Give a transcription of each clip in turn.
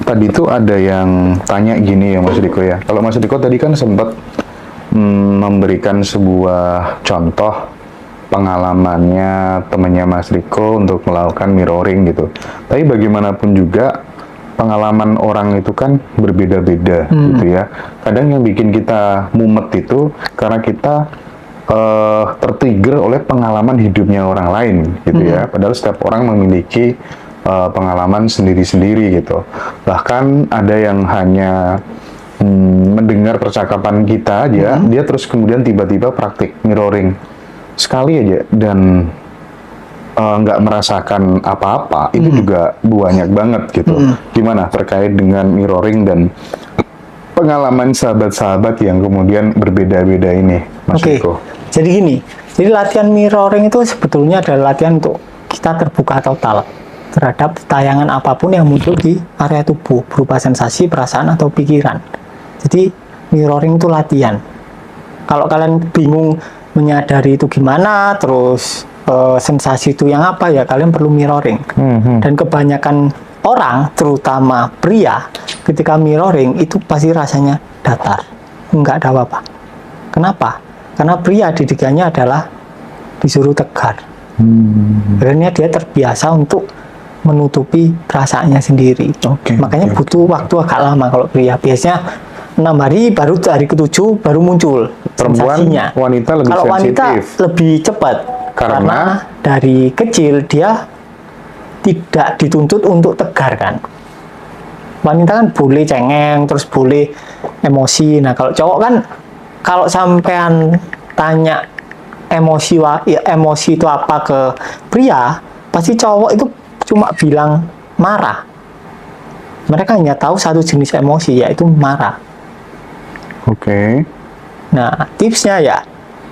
tadi tuh ada yang tanya gini ya Mas Riko ya. Kalau Mas Riko tadi kan sempat memberikan sebuah contoh pengalamannya temannya Mas Riko untuk melakukan mirroring gitu. Tapi bagaimanapun juga pengalaman orang itu kan berbeda-beda gitu ya. Kadang yang bikin kita mumet itu karena kita tertrigger oleh pengalaman hidupnya orang lain gitu ya. Padahal setiap orang memiliki pengalaman sendiri-sendiri gitu. Bahkan ada yang hanya mendengar percakapan kita aja, dia terus kemudian tiba-tiba praktik mirroring sekali aja dan nggak merasakan apa-apa, itu juga banyak banget gitu. Gimana terkait dengan mirroring dan pengalaman sahabat-sahabat yang kemudian berbeda-beda ini, Mas Riko? Jadi gini, jadi latihan mirroring itu sebetulnya adalah latihan untuk kita terbuka total terhadap tayangan apapun yang muncul di area tubuh berupa sensasi, perasaan, atau pikiran. Jadi mirroring itu latihan. Kalau kalian bingung menyadari itu gimana, terus sensasi itu yang apa, ya kalian perlu mirroring. Dan kebanyakan orang, terutama pria, ketika mirroring itu pasti rasanya datar, nggak ada apa-apa. Kenapa? Karena pria didikannya adalah disuruh tegar. Akhirnya dia terbiasa untuk menutupi perasaannya sendiri. Makanya butuh waktu agak lama kalau pria. Biasanya 6 hari, baru hari ke-7 baru muncul sensasinya. Wanita lebih kalau sensitif. wanita lebih cepat karena dari kecil dia tidak dituntut untuk tegar kan. Wanita kan boleh cengeng, terus boleh emosi. Nah kalau cowok kan, kalau sampean tanya emosi itu apa ke pria, pasti cowok itu cuma bilang marah. Mereka hanya tahu satu jenis emosi, yaitu marah. Nah, tipsnya ya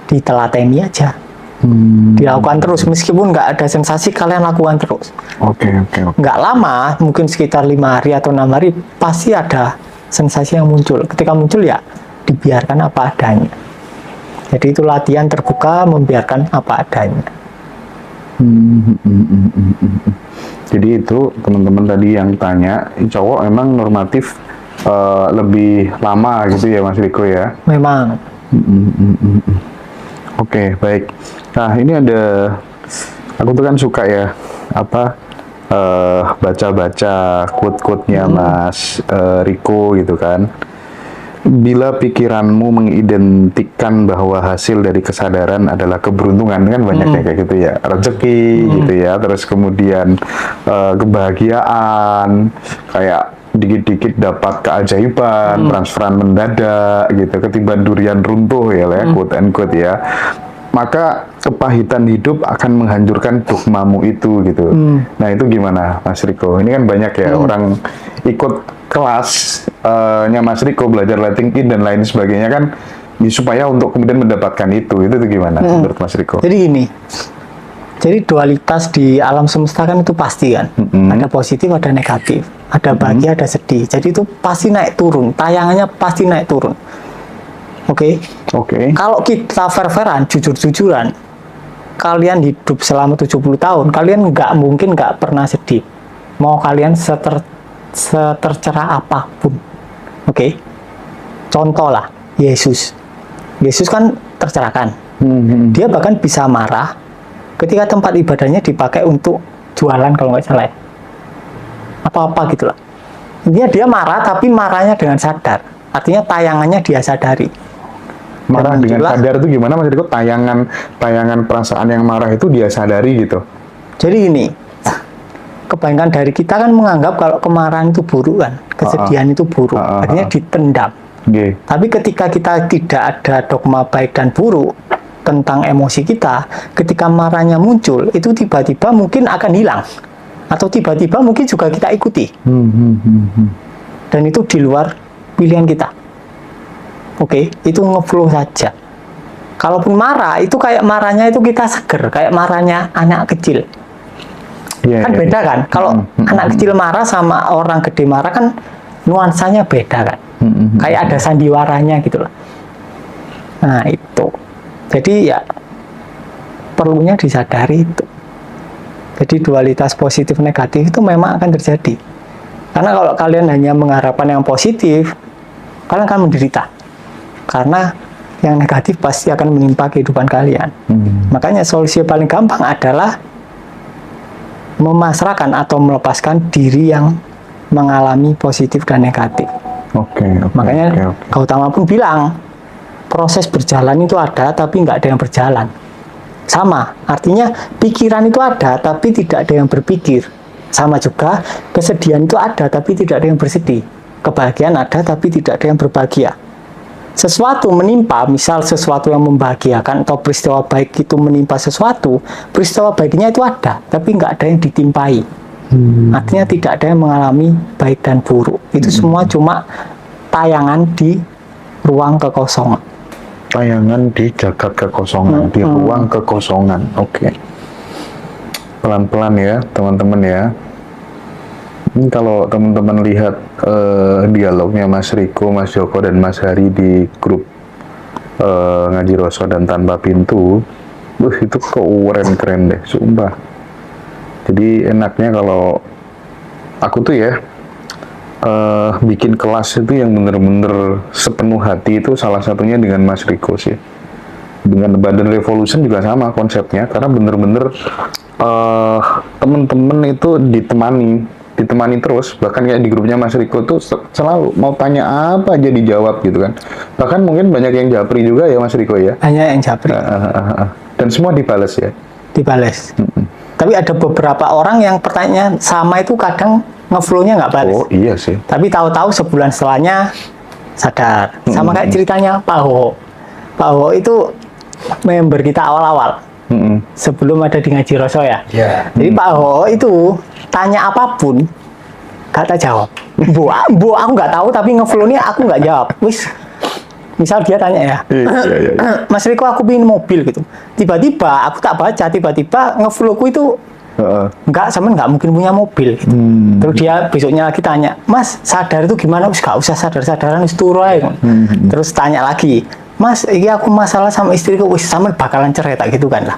ditelateni aja. Dilakukan terus, meskipun nggak ada sensasi, kalian lakukan terus. Nggak lama, mungkin sekitar 5 hari atau 6 hari, pasti ada sensasi yang muncul. Ketika muncul ya dibiarkan apa adanya. Jadi itu latihan terbuka, membiarkan apa adanya. Jadi itu teman-teman tadi yang tanya, cowok emang normatif lebih lama gitu ya Mas Riko ya? Memang. Baik. Nah ini ada, aku tuh kan suka ya baca-baca quote-quote-nya Mas Riko gitu kan. Bila pikiranmu mengidentikan bahwa hasil dari kesadaran adalah keberuntungan, kan banyak kayak gitu ya, rezeki gitu ya, terus kemudian kebahagiaan, kayak dikit-dikit dapat keajaiban, transferan mendadak gitu, ketiban durian runtuh ya, quote and quote ya. Maka kepahitan hidup akan menghancurkan dogmamu itu gitu. Nah itu gimana Mas Riko? Ini kan banyak ya orang ikut kelasnya Mas Riko, belajar letting in dan lain sebagainya kan, ya, supaya untuk kemudian mendapatkan itu gimana menurut Mas Riko? Jadi gini, jadi dualitas di alam semesta kan itu pasti kan, ada positif, ada negatif, ada bahagia, ada sedih. Jadi itu pasti naik turun, tayangannya pasti naik turun. Kalau kita fair-fairan, jujur-jujuran, kalian hidup selama 70 tahun, kalian mungkin nggak pernah sedih. Mau kalian setercerah apapun. Contoh lah, Yesus kan tercerahkan. Dia bahkan bisa marah ketika tempat ibadahnya dipakai untuk jualan kalau nggak salah. Atau apa gitu lah. Intinya dia marah, tapi marahnya dengan sadar. Artinya tayangannya dia sadari. Marah dengan sadar itu gimana Mas Riko? Tayangan perasaan yang marah itu dia sadari gitu. Jadi ini, kebanyakan dari kita kan menganggap kalau kemarahan itu buruk kan, kesedihan itu buruk, artinya ditendam. Tapi ketika kita tidak ada dogma baik dan buruk tentang emosi kita, ketika marahnya muncul, itu tiba-tiba mungkin akan hilang. Atau tiba-tiba mungkin juga kita ikuti. Dan itu di luar pilihan kita. Itu ngeflow saja. Kalaupun marah, itu kayak marahnya itu kita seger, kayak marahnya anak kecil. Kan beda kan? Kalau anak kecil marah sama orang gede marah kan nuansanya beda kan? Kayak ada sandiwaranya gitu loh. Nah itu. Jadi ya perlunya disadari itu. Jadi dualitas positif negatif itu memang akan terjadi. Karena kalau kalian hanya mengharapkan yang positif, kalian akan menderita. Karena yang negatif pasti akan menimpa kehidupan kalian. Makanya solusi paling gampang adalah memasrahkan atau melepaskan diri yang mengalami positif dan negatif. Makanya Gautama pun bilang, proses berjalan itu ada, tapi nggak ada yang berjalan. Sama, artinya pikiran itu ada, tapi tidak ada yang berpikir. Sama juga, kesedihan itu ada, tapi tidak ada yang bersedih. Kebahagiaan ada, tapi tidak ada yang berbahagia. Sesuatu menimpa, misal sesuatu yang membahagiakan atau peristiwa baik itu menimpa sesuatu, peristiwa baiknya itu ada, tapi nggak ada yang ditimpai. Artinya tidak ada yang mengalami baik dan buruk. Itu semua cuma tayangan di ruang kekosongan. Tayangan di jagat kekosongan, di ruang kekosongan. Pelan-pelan ya, teman-teman ya. Ini kalau teman-teman lihat dialognya Mas Riko, Mas Joko, dan Mas Hari di grup Ngaji Roso dan Tanpa Pintu, itu keren deh, sumpah. Jadi enaknya kalau aku tuh ya bikin kelas itu yang bener-bener sepenuh hati, itu salah satunya dengan Mas Riko sih. Dengan Badan Revolution juga sama konsepnya, karena bener-bener temen-temen itu ditemani terus. Bahkan kayak di grupnya Mas Riko tuh selalu mau tanya apa aja dijawab gitu kan. Bahkan mungkin banyak yang japri juga ya Mas Riko ya. Hanya yang japri. Dan semua dibales ya. Dibales. Tapi ada beberapa orang yang pertanyaan sama itu kadang ngeflow-nya nggak balas. Oh iya sih. Tapi tahu-tahu sebulan setelahnya sadar. Sama kayak ceritanya Pak Ho. Pak Ho itu member kita awal-awal. Sebelum ada di Ngaji Roso ya. Jadi Pak Ho itu tanya apapun gak tak jawab. Bu aku nggak tahu, tapi ngeflow-nya aku nggak jawab. Wis, misal dia tanya ya, Mas Riko aku pingin mobil gitu. Tiba-tiba aku tak baca, tiba-tiba ngeflow-ku itu nggak mungkin punya mobil gitu. Terus dia besoknya lagi tanya, Mas sadar itu gimana? Wis gak usah sadar-sadaran, wis turu aja. Terus tanya lagi, Mas, ini aku masalah sama istriku, wis sama bakalan cerai tak gitu kan lah.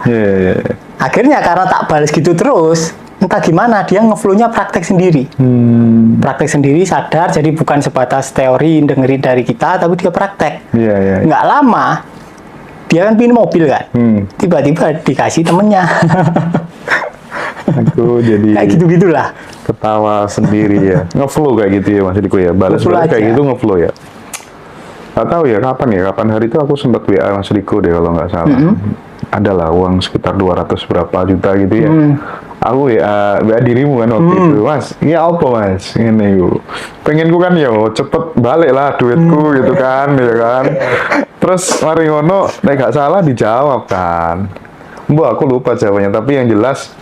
Akhirnya karena tak balas gitu terus, entah gimana dia ngeflow-nya praktek sendiri. Praktek sendiri, sadar, jadi bukan sebatas teori dengerin dari kita, tapi dia praktek. Nggak lama, dia kan pingin mobil kan, tiba-tiba dikasih temennya. Aku jadi kayak gitu-gitulah. Ketawa sendiri ya. Ngeflow kayak gitu ya Mas Riko ya. Balas kayak gitu ngeflow ya. Gak tahu ya kapan hari itu aku sempat WA Mas Riko deh kalau nggak salah. Adalah uang sekitar 200 berapa juta gitu ya. Aku WA dirimu kan waktu itu, Mas. Ini apa Mas? Ini yuk. Pengen ku kan yo cepet balik lah duitku gitu kan, ya kan. Terus mari ngono, nek gak salah dijawab kan. Bu, aku lupa jawabannya, tapi yang jelas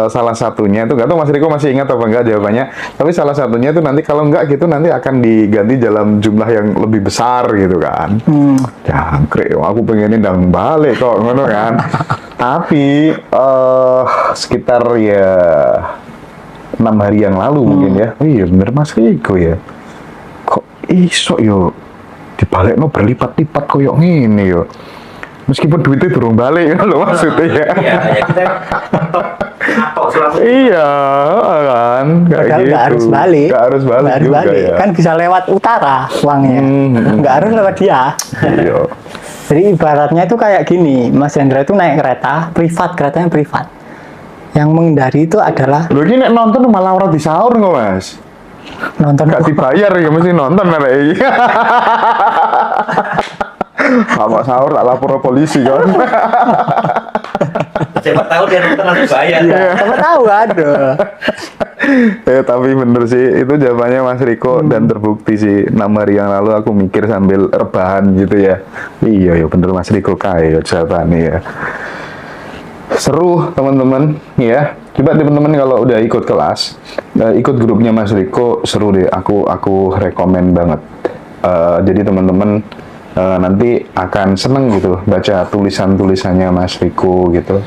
salah satunya itu, nggak tahu Mas Riko masih ingat apa enggak jawabannya, tapi salah satunya itu nanti kalau enggak gitu nanti akan diganti dalam jumlah yang lebih besar gitu kan. Jangkrik, aku pengen ndang balik kok ngono kan. Tapi sekitar ya 6 hari yang lalu mungkin ya. Oh iya bener Mas Riko ya. Kok iso yo dibalik no berlipat-lipat koyok ngene yo. Meskipun duitnya durung balik kan lo maksudnya ya. Iya kan, kayak gitu. Nggak harus balik. Nggak harus balik juga ya. Kan bisa lewat utara uangnya. Nggak harus lewat dia. Iya. Jadi ibaratnya itu kayak gini, Mas Hendra itu naik kereta privat, keretanya privat. Yang menghindari itu adalah. Lo ini nonton malah orang disaur nggak Mas? Nonton. Nggak dibayar ya mesti nonton mereka. Kalau sahur tak lapor polisi kan. Siapa tahu dia nonton langsung bayar. Siapa tahu ada. Tapi bener sih itu jawabannya Mas Riko dan terbukti sih 6 hari yang lalu aku mikir sambil rebahan gitu ya. Iya ya bener Mas Riko kayak jawabannya ya. Seru teman-teman ya. Coba teman-teman kalau udah ikut kelas, ikut grupnya Mas Riko seru deh. Aku rekomen banget. Jadi teman-teman nanti akan seneng gitu baca tulisannya Mas Riko gitu.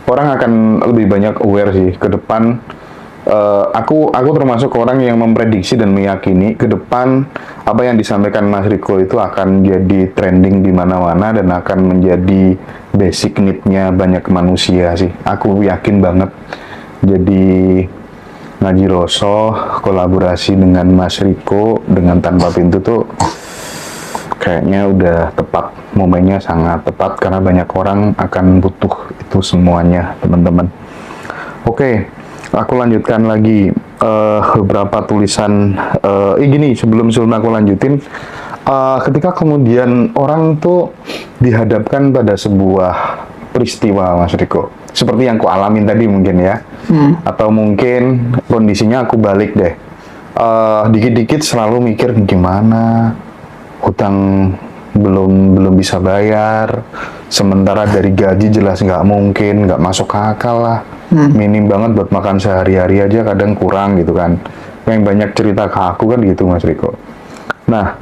Orang akan lebih banyak aware sih ke depan. Aku termasuk orang yang memprediksi dan meyakini ke depan apa yang disampaikan Mas Riko itu akan jadi trending di mana-mana dan akan menjadi basic need-nya banyak manusia sih. Aku yakin banget. Jadi Ngaji Roso kolaborasi dengan Mas Riko dengan Tanpa Pintu tuh kayaknya udah tepat, momennya sangat tepat karena banyak orang akan butuh itu semuanya, teman-teman. Oke, aku lanjutkan lagi beberapa tulisan. Gini, sebelum aku lanjutin, ketika kemudian orang tuh dihadapkan pada sebuah peristiwa, Mas Riko, seperti yang ku alamin tadi mungkin ya, atau mungkin kondisinya aku balik deh, dikit-dikit selalu mikir gimana hutang belum bisa bayar, sementara dari gaji jelas nggak mungkin, nggak masuk akal lah, minim banget buat makan sehari-hari aja kadang kurang gitu kan. Yang banyak cerita ke aku kan gitu, Mas Riko. Nah,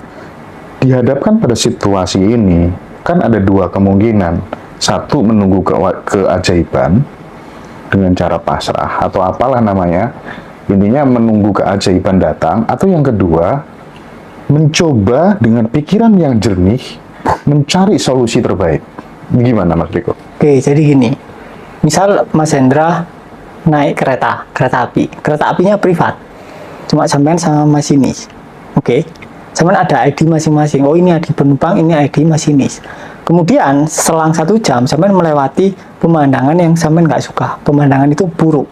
dihadapkan pada situasi ini kan ada dua kemungkinan. Satu, menunggu keajaiban dengan cara pasrah atau apalah namanya, intinya menunggu keajaiban datang. Atau yang kedua, mencoba dengan pikiran yang jernih mencari solusi terbaik. Gimana, Mas Riko? Oke, jadi gini, misal Mas Hendra naik kereta api, kereta apinya privat, cuma sampean sama masinis. Oke, sampean ada ID masing-masing. Oh, ini ID penumpang, ini ID masinis. Kemudian selang 1 jam sampean melewati pemandangan yang sampean nggak suka, pemandangan itu buruk,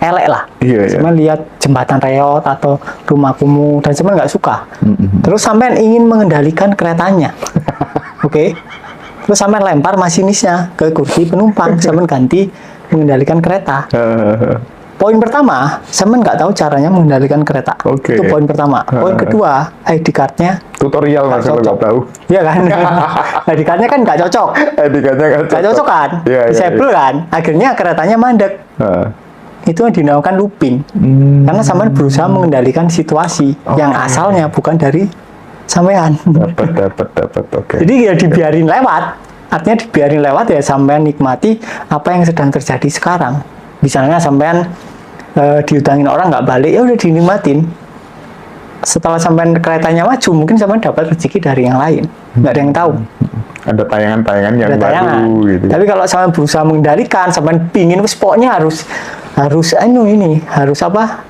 elek lah. Iya. Sampean lihat jembatan reot atau rumah kumuh dan sampean nggak suka. Terus sampean ingin mengendalikan keretanya. Oke. Terus sampean lempar masinisnya ke kursi penumpang, sampean ganti mengendalikan kereta. Poin pertama, sampean nggak tahu caranya mengendalikan kereta. Oke. Itu poin pertama. Poin kedua, ID card-nya Tutorial, Mas, kalau nggak tahu. iya kan? ID card-nya kan nggak cocok. Etikanya Nggak cocok kan? Iya, Disable kan? Akhirnya keretanya mandek. Itu yang dinamakan looping. Karena sampean berusaha mengendalikan situasi yang asalnya bukan dari sampean. Dapat. Oke. Jadi ya dibiarin lewat. Artinya dibiarin lewat ya, sampean nikmati apa yang sedang terjadi sekarang. Misalnya sampean diutangin orang nggak balik, ya udah dinikmatin. Setelah sampean keretanya maju, mungkin sampean dapat rezeki dari yang lain. Nggak ada yang tahu. Ada tayangan-tayangan yang Ada tayangan. baru gitu. Tapi kalau sampean berusaha mengendalikan, sampean pingin pokoknya harus apa?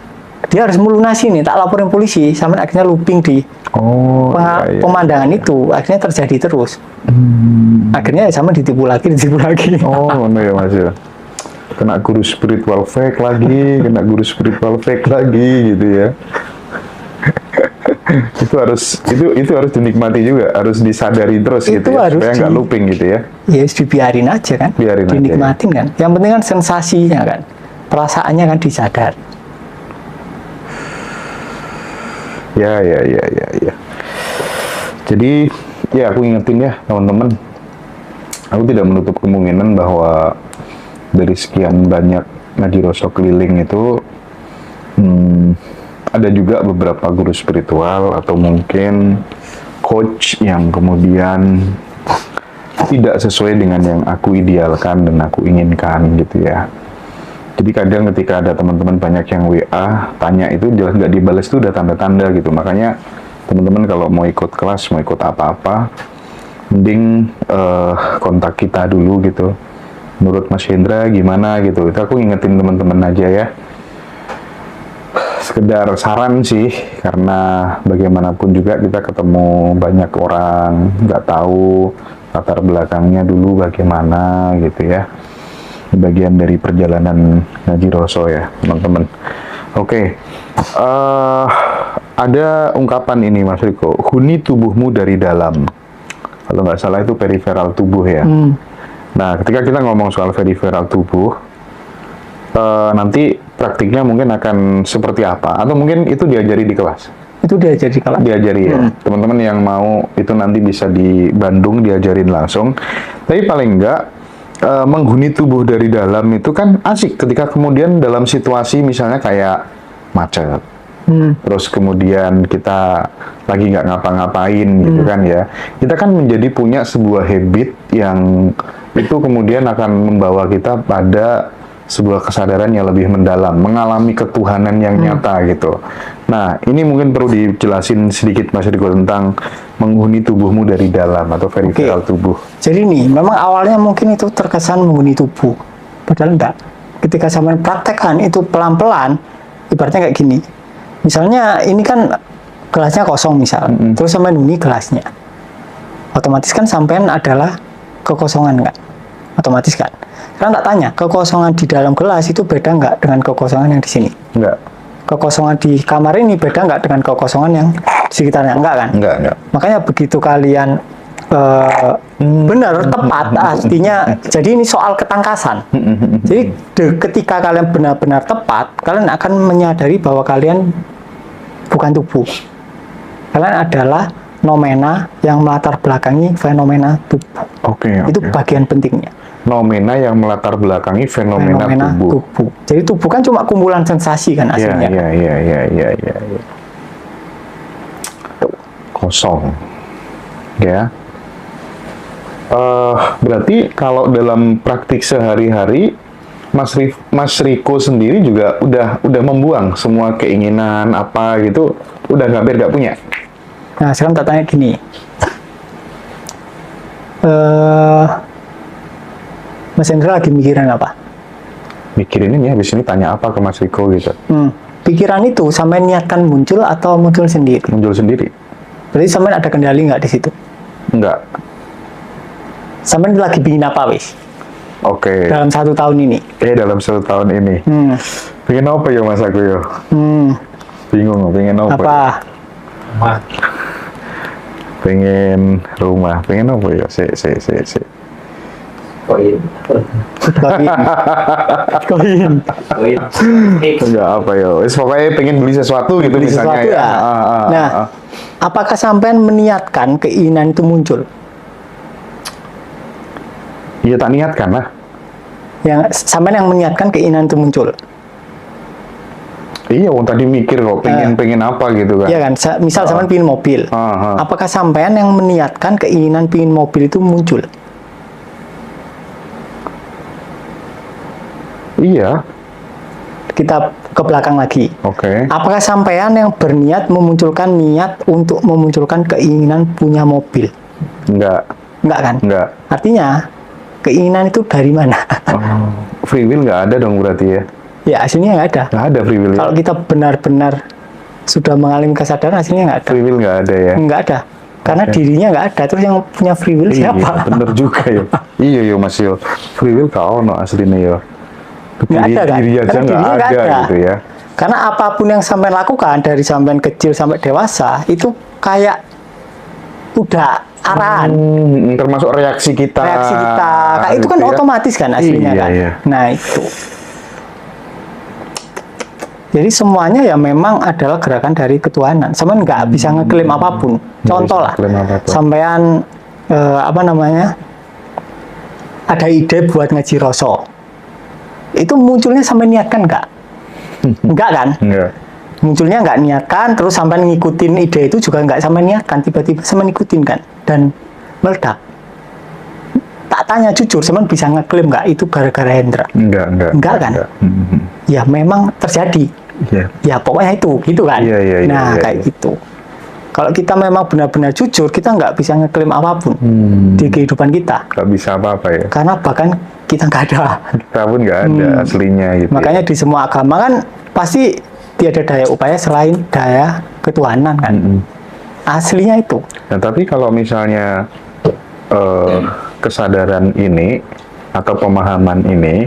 Dia harus melunasi nih, tak laporin polisi, sampean akhirnya looping di Iya. pemandangan itu, akhirnya terjadi terus. Akhirnya ya sampean ditipu lagi. Oh, no ya, Mas ya. Kena guru spiritual fake lagi, gitu ya. itu harus dinikmati juga, harus disadari terus Itu gitu ya, harus supaya nggak looping gitu ya. Ya dibiarin aja kan, Biarin aja, dinikmatin kan. Yang penting kan sensasinya kan, perasaannya kan disadar. Ya. Jadi ya aku ingetin ya teman-teman, aku tidak menutup kemungkinan bahwa dari sekian banyak ngaji Roso keliling itu ada juga beberapa guru spiritual atau mungkin coach yang kemudian tidak sesuai dengan yang aku idealkan dan aku inginkan gitu ya. Jadi kadang ketika ada teman-teman banyak yang WA tanya itu jelas nggak dibalas itu udah tanda-tanda gitu. Makanya teman-teman kalau mau ikut kelas, mau ikut apa-apa, mending kontak kita dulu gitu. Menurut Mas Hendra gimana gitu. Itu aku ingetin teman-teman aja ya. Sekedar saran sih, karena bagaimanapun juga kita ketemu banyak orang, nggak tahu latar belakangnya dulu bagaimana gitu ya. Bagian dari perjalanan ngaji Roso ya teman-teman. Oke. Ada ungkapan ini Mas Riko, huni tubuhmu dari dalam. Kalau nggak salah itu periferal tubuh ya. Nah, ketika kita ngomong soal periferal tubuh, nanti praktiknya mungkin akan seperti apa? Atau mungkin itu diajari di kelas? Itu diajari kalau Diajari ya. Teman-teman yang mau itu nanti bisa di Bandung diajarin langsung. Tapi paling enggak, menghuni tubuh dari dalam itu kan asik ketika kemudian dalam situasi misalnya kayak macet. Terus kemudian kita lagi nggak ngapa-ngapain gitu kan ya. Kita kan menjadi punya sebuah habit yang itu kemudian akan membawa kita pada sebuah kesadaran yang lebih mendalam, mengalami ketuhanan yang nyata gitu. Nah, ini mungkin perlu dijelasin sedikit Mas Riko tentang menghuni tubuhmu dari dalam atau periferal tubuh. Jadi nih, memang awalnya mungkin itu terkesan menghuni tubuh, padahal enggak. Ketika sampean praktekkan itu pelan-pelan, ibaratnya kayak gini. Misalnya ini kan gelasnya kosong misal, terus sampean huni gelasnya. Otomatis kan sampean adalah kekosongan kan? Otomatis kan? Sekarang tak tanya, kekosongan di dalam gelas itu beda nggak dengan kekosongan yang di sini? Enggak. Kekosongan di kamar ini beda nggak dengan kekosongan yang di sekitarnya? Enggak kan? Enggak. Makanya begitu kalian benar, tepat, artinya, jadi ini soal ketangkasan. Jadi ketika kalian benar-benar tepat, kalian akan menyadari bahwa kalian bukan tubuh. Kalian adalah nomena yang melatar belakangi fenomena tubuh. Oke. Itu bagian pentingnya. Nomena yang melatar belakangi fenomena tubuh. Jadi tubuh kan cuma kumpulan sensasi kan aslinya. Iya. Kosong. Ya. Berarti kalau dalam praktik sehari-hari Mas Riko sendiri juga udah membuang semua keinginan apa gitu, udah hampir nggak punya. Nah, sekarang tak tanya gini. Mas Hendra lagi mikirin apa? Mikirin ini habis ini tanya apa ke Mas Riko gitu. Pikiran itu sampai niatkan muncul atau muncul sendiri? Muncul sendiri. Berarti sampai ada kendali nggak di situ? Enggak. Sampai lagi bikin apa wis? Oke. Dalam 1 tahun ini? Dalam 1 tahun ini. Pengen apa ya Mas aku ya? Bingung, pengen apa? Apa? Wah, Pengen rumah, pengen apa ya? koin. Koin. Enggak apa ya? Pokoknya pengen beli sesuatu gitu Beli misalnya sesuatu ya. ya. Nah, apakah sampean meniatkan keinginan itu muncul? Iya tak niatkan lah. Yang sampean yang meniatkan keinginan itu muncul. Iya, tadi mikir kok pengen apa gitu kan. Iya kan? Misal sampean pingin mobil. Apakah sampean yang meniatkan keinginan pingin mobil itu muncul? Iya. Kita ke belakang lagi. Oke. Apakah sampean yang berniat memunculkan niat untuk memunculkan keinginan punya mobil? Enggak. Enggak kan? Enggak. Artinya, keinginan itu dari mana? Free will nggak ada dong berarti ya? Ya, aslinya nggak ada. Nggak ada free will ya? Kalau kita benar-benar sudah mengalami kesadaran, aslinya nggak ada. Free will nggak ada ya? Nggak ada. Karena dirinya nggak ada. Terus yang punya free will siapa? Iya, bener juga ya. Iya yo Mas yo. Free will kau no aslinya yo. Nggak ada kan? Diri aja Karena nggak dirinya nggak ada ada. gitu ya. Karena apapun yang sampai lakukan dari sampai kecil sampai dewasa itu kayak udah arahan. Termasuk reaksi kita. Kayak itu kan gitu ya. otomatis kan aslinya Iya, kan. iya. Nah itu. Jadi semuanya ya memang adalah gerakan dari ketuhanan. Sampean nggak bisa ngeklaim apapun. Contoh lah, sampean apa namanya, ada ide buat ngaji rasa. Itu munculnya sampai niatkan nggak? Enggak kan? Enggak. Munculnya nggak niatkan, terus sampai ngikutin ide itu juga nggak sampai niatkan, tiba-tiba sampai ngikutin kan, dan meledak. Tak tanya jujur, sampai bisa ngeklaim nggak itu gara-gara Hendra? Enggak kan? Ya memang terjadi. Iya. Ya pokoknya itu, gitu kan? Iya, Nah kayak gitu. Kalau kita memang benar-benar jujur, kita nggak bisa ngeklaim apapun di kehidupan kita. Nggak bisa apa-apa ya. Karena bahkan kita nggak ada. Kita pun nggak ada aslinya gitu. Makanya di semua agama kan pasti tiada daya upaya selain daya ketuhanan kan. Aslinya itu. Nah, tapi kalau misalnya kesadaran ini atau pemahaman ini,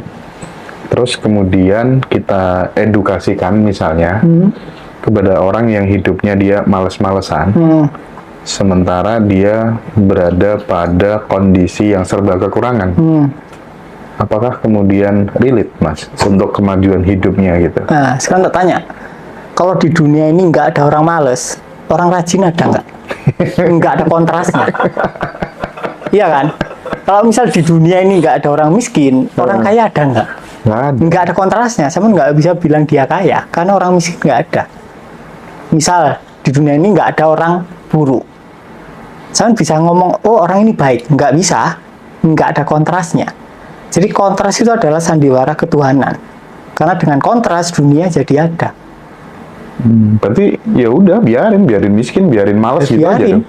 terus kemudian kita edukasikan misalnya kepada orang yang hidupnya dia males-malesan, sementara dia berada pada kondisi yang serba kekurangan. Apakah kemudian relate, Mas, untuk kemajuan hidupnya gitu? Nah, sekarang tak tanya, kalau di dunia ini nggak ada orang males, orang rajin ada nggak? Nggak ada kontrasnya. Iya kan? Kalau misal di dunia ini nggak ada orang miskin, orang kaya ada nggak? Nggak ada. Nggak ada kontrasnya. Sama nggak bisa bilang dia kaya, karena orang miskin nggak ada. Misal di dunia ini nggak ada orang buruk, saya bisa ngomong, oh orang ini baik, nggak bisa, nggak ada kontrasnya. Jadi kontras itu adalah sandiwara ketuhanan. Karena dengan kontras dunia jadi ada. Berarti ya udah biarin miskin, biarin males gitu aja Biarin. dong.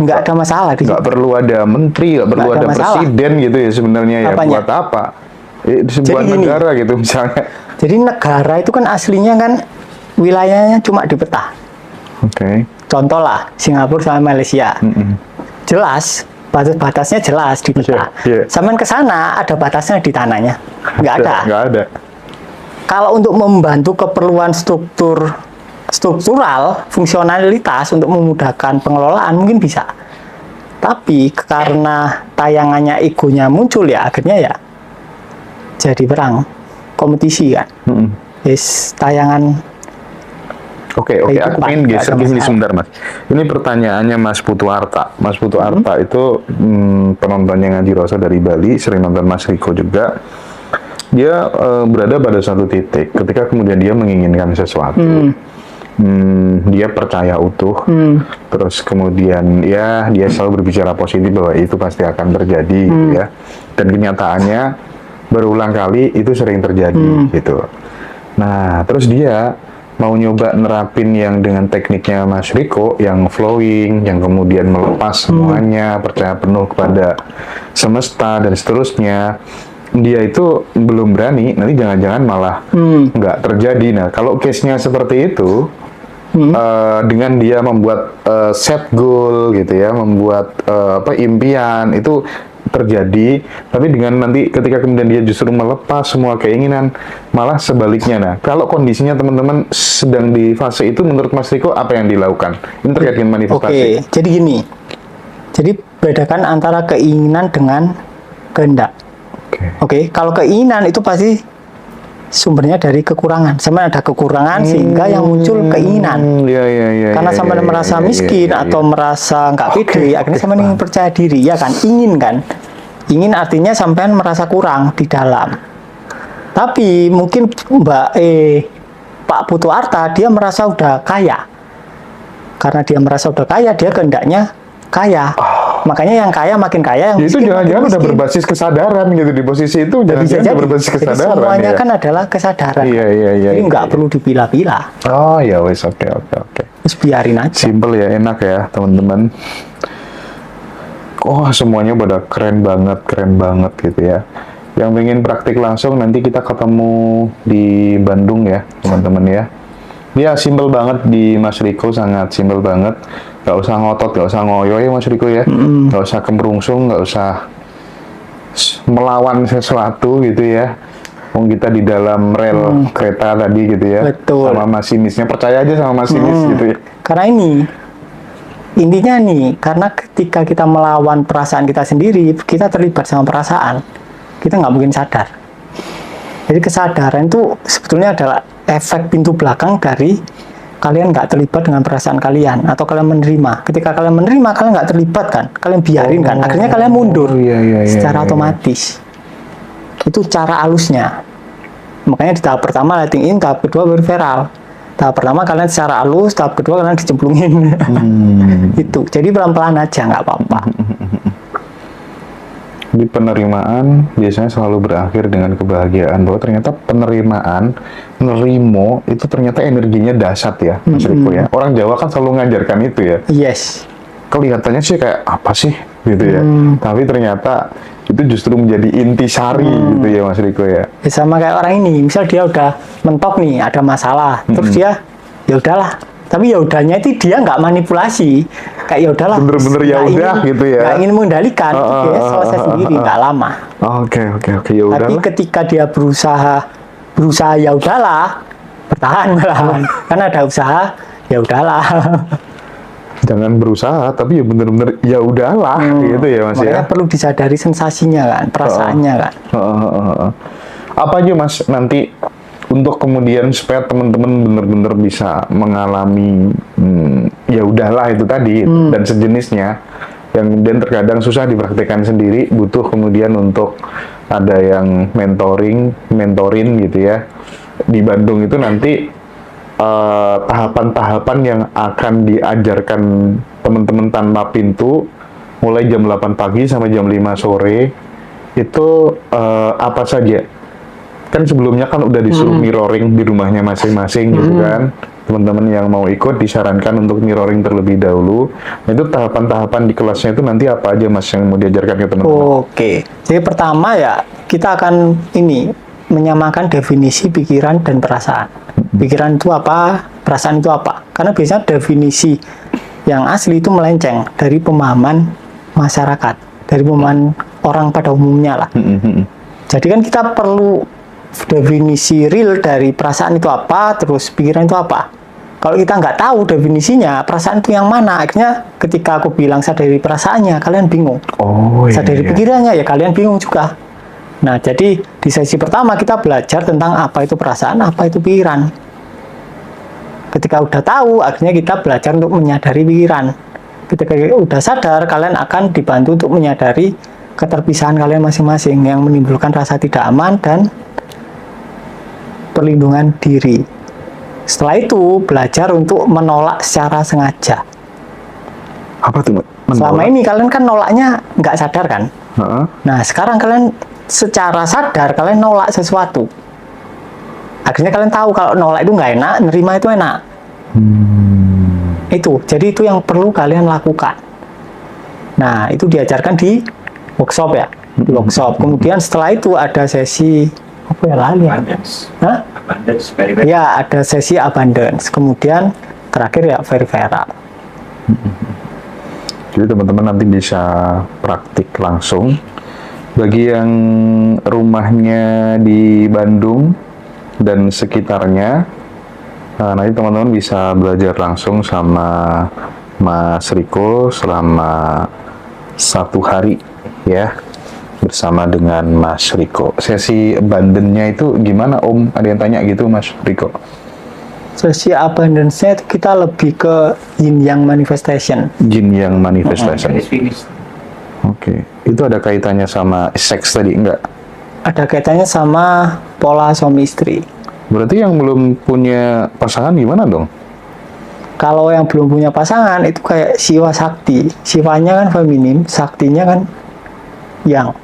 Nggak ada masalah di Nggak situ. perlu ada menteri, nggak perlu Nggak ada ada masalah. presiden gitu ya sebenarnya ya. Apanya? Buat apa? Sebuah Jadi gini. negara gitu misalnya. Jadi negara itu kan aslinya kan wilayahnya cuma di peta. Oke. Contoh lah, Singapura sama Malaysia. Jelas, batas-batasnya jelas di peta. Iya, iya. Sampai ke sana ada batasnya di tanahnya. Nggak ada. Nggak ada. Kalau untuk membantu keperluan struktural, fungsionalitas untuk memudahkan pengelolaan mungkin bisa. Tapi karena tayangannya egonya muncul ya, akhirnya ya jadi perang, kompetisi kan. Yes, tayangan. Oke, Itu aku Pak, pengen nggak geser ada gini masalah. sebentar, Mas. Ini pertanyaannya Mas Putu Arta. Mas Putu Arta itu penontonnya Ngaji Rosa dari Bali, sering nonton Mas Riko juga. Dia berada pada satu titik ketika kemudian dia menginginkan sesuatu. Dia percaya utuh, terus kemudian ya dia selalu berbicara positif bahwa itu pasti akan terjadi, gitu ya. Dan kenyataannya berulang kali itu sering terjadi, gitu. Nah, terus dia mau nyoba nerapin yang dengan tekniknya Mas Riko, yang flowing, yang kemudian melepas semuanya, percaya penuh kepada semesta dan seterusnya. Dia itu belum berani, nanti jangan-jangan malah nggak terjadi. Nah, kalau case-nya seperti itu, dengan dia membuat set goal gitu ya, membuat impian itu terjadi, tapi dengan nanti ketika kemudian dia justru melepas semua keinginan, malah sebaliknya. Nah, kalau kondisinya teman-teman sedang di fase itu, menurut Mas Riko apa yang dilakukan? Ini terkait dengan manifestasi. Oke, jadi gini. Jadi bedakan antara keinginan dengan kehendak. Oke, kalau keinginan itu pasti sumbernya dari kekurangan. Sama ada kekurangan sehingga yang muncul keinginan. Iya. Karena sama merasa miskin atau merasa nggak pede, akhirnya sama ingin percaya diri, ya kan? Ingin kan? Ingin artinya sampean merasa kurang di dalam. Tapi mungkin Pak Putu Arta dia merasa udah kaya. Karena dia merasa udah kaya, dia kehendaknya kaya. Makanya yang kaya makin kaya, yang Ya, itu miskin jangan-jangan makin udah miskin. berbasis kesadaran gitu di posisi itu, Bisa jangan-jangan jadi. udah berbasis Jadi kesadaran. semuanya ya. kan adalah kesadaran. Iya. Jadi nggak iya. perlu dipilah-pilah. Oh ya wes, oke. Terus biarin aja. Simple ya, enak ya teman-teman. Oh semuanya pada keren banget gitu ya. Yang pengen praktik langsung nanti kita ketemu di Bandung ya teman-teman ya. Ya simple banget di Mas Riko, sangat simple banget. Gak usah ngotot, gak usah ngoyo ya Mas Riko ya. Gak usah kemerungsung, gak usah melawan sesuatu gitu ya. Wong kita di dalam rel kereta tadi gitu ya. Betul. Sama masinisnya, percaya aja sama masinis gitu ya. Karena intinya nih, karena ketika kita melawan perasaan kita sendiri, kita terlibat sama perasaan, kita nggak mungkin sadar. Jadi kesadaran itu sebetulnya adalah efek pintu belakang dari kalian nggak terlibat dengan perasaan kalian, atau kalian menerima. Ketika kalian menerima, kalian nggak terlibat kan, kalian biarin kan, akhirnya kalian mundur Iya, secara otomatis. Itu cara halusnya. Makanya di tahap pertama letting in, tahap kedua berviral. Tahap pertama kalian secara halus, tahap kedua kalian dicemplungin. Itu. Jadi pelan-pelan aja, nggak apa-apa. Di penerimaan biasanya selalu berakhir dengan kebahagiaan, bahwa ternyata penerimaan, nerimo itu ternyata energinya dahsyat ya, Mas Riko ya. Orang Jawa kan selalu ngajarkan itu ya. Yes. Kelihatannya sih kayak apa sih gitu ya, tapi ternyata itu justru menjadi intisari gitu ya Mas Riko ya. Ya, sama kayak orang ini, misal dia udah mentok nih, ada masalah, terus dia ya udahlah. Tapi ya udahnya itu dia nggak manipulasi, kayak ya udahlah. Bener-bener ya nggak udah ingin- gitu ya. Nggak ingin mengendalikan, dia selesai sendiri, nggak lama. Oke ya Tapi udahlah. ketika dia berusaha ya udahlah, bertahan malahan. Karena ada usaha, ya udahlah. Jangan berusaha, tapi ya bener-bener ya udahlah gitu ya Mas ya. Makanya perlu disadari sensasinya kan, perasaannya kan. Apa aja Mas nanti untuk kemudian supaya teman-teman benar-benar bisa mengalami ya udahlah itu tadi dan sejenisnya, yang kemudian terkadang susah dipraktekkan sendiri, butuh kemudian untuk ada yang mentorin gitu ya. Di Bandung itu nanti tahapan-tahapan yang akan diajarkan teman-teman tanpa pintu mulai jam 8 pagi sampai jam 5 sore itu apa saja? Kan sebelumnya kan udah disuruh mirroring di rumahnya masing-masing gitu kan. Teman-teman yang mau ikut disarankan untuk mirroring terlebih dahulu. Nah, itu tahapan-tahapan di kelasnya itu nanti apa aja Mas yang mau diajarkan ke teman-teman? Oke, jadi pertama ya kita akan menyamakan definisi pikiran dan perasaan. Pikiran itu apa, perasaan itu apa. Karena biasanya definisi yang asli itu melenceng dari pemahaman masyarakat, dari pemahaman orang pada umumnya lah. Jadi kan kita perlu definisi real dari perasaan itu apa, terus pikiran itu apa. Kalau kita nggak tahu definisinya, perasaan itu yang mana, akhirnya ketika aku bilang sadari perasaannya, kalian bingung. Oh iya. Sadari pikirannya, ya kalian bingung juga. Nah, jadi di sesi pertama kita belajar tentang apa itu perasaan, apa itu pikiran. Ketika udah tahu, akhirnya kita belajar untuk menyadari pikiran. Ketika udah sadar, kalian akan dibantu untuk menyadari keterpisahan kalian masing-masing yang menimbulkan rasa tidak aman dan perlindungan diri. Setelah itu, belajar untuk menolak secara sengaja. Apa tuh? Selama ini kalian kan nolaknya nggak sadar kan? Heeh. Nah, sekarang kalian secara sadar, kalian nolak sesuatu. Akhirnya kalian tahu kalau nolak itu nggak enak, nerima itu enak. Itu, jadi itu yang perlu kalian lakukan. Nah, itu diajarkan di workshop ya, di workshop. Kemudian setelah itu ada sesi apa ya, lali ya? Abundance. Hah? Abundance, very, very. Ya, ada sesi abundance. Kemudian terakhir ya very. Jadi teman-teman nanti bisa praktik langsung. Bagi yang rumahnya di Bandung dan sekitarnya, nanti teman-teman bisa belajar langsung sama Mas Riko selama 1 hari ya, bersama dengan Mas Riko. Sesi abundance-nya itu gimana Om? Ada yang tanya gitu Mas Riko? Sesi abundance-nya itu kita lebih ke yin yang manifestation. Jin yang manifestation. Finish, finish. Oke, itu ada kaitannya sama seks tadi enggak? Ada kaitannya sama pola suami istri. Berarti yang belum punya pasangan gimana dong? Kalau yang belum punya pasangan itu kayak siwa sakti. Siwanya kan feminin, saktinya kan yang.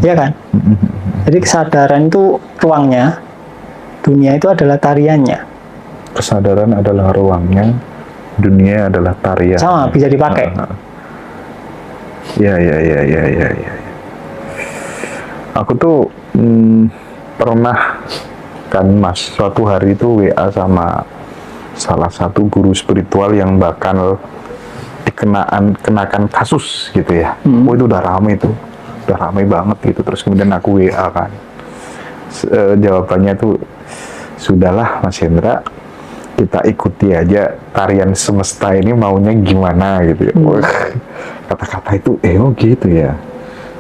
Ya kan? Jadi kesadaran itu ruangnya, dunia itu adalah tariannya. Kesadaran adalah ruangnya, dunia adalah tarian. Sama, bisa dipakai. Ya. Aku tuh pernah kan Mas, suatu hari itu WA sama salah satu guru spiritual yang bakal kenakan kasus gitu ya. Oh itu udah rame tuh, udah rame banget gitu. Terus kemudian aku WA kan, jawabannya tuh sudahlah Mas Hendra, kita ikuti aja tarian semesta ini maunya gimana gitu ya. Kata-kata itu oh gitu ya,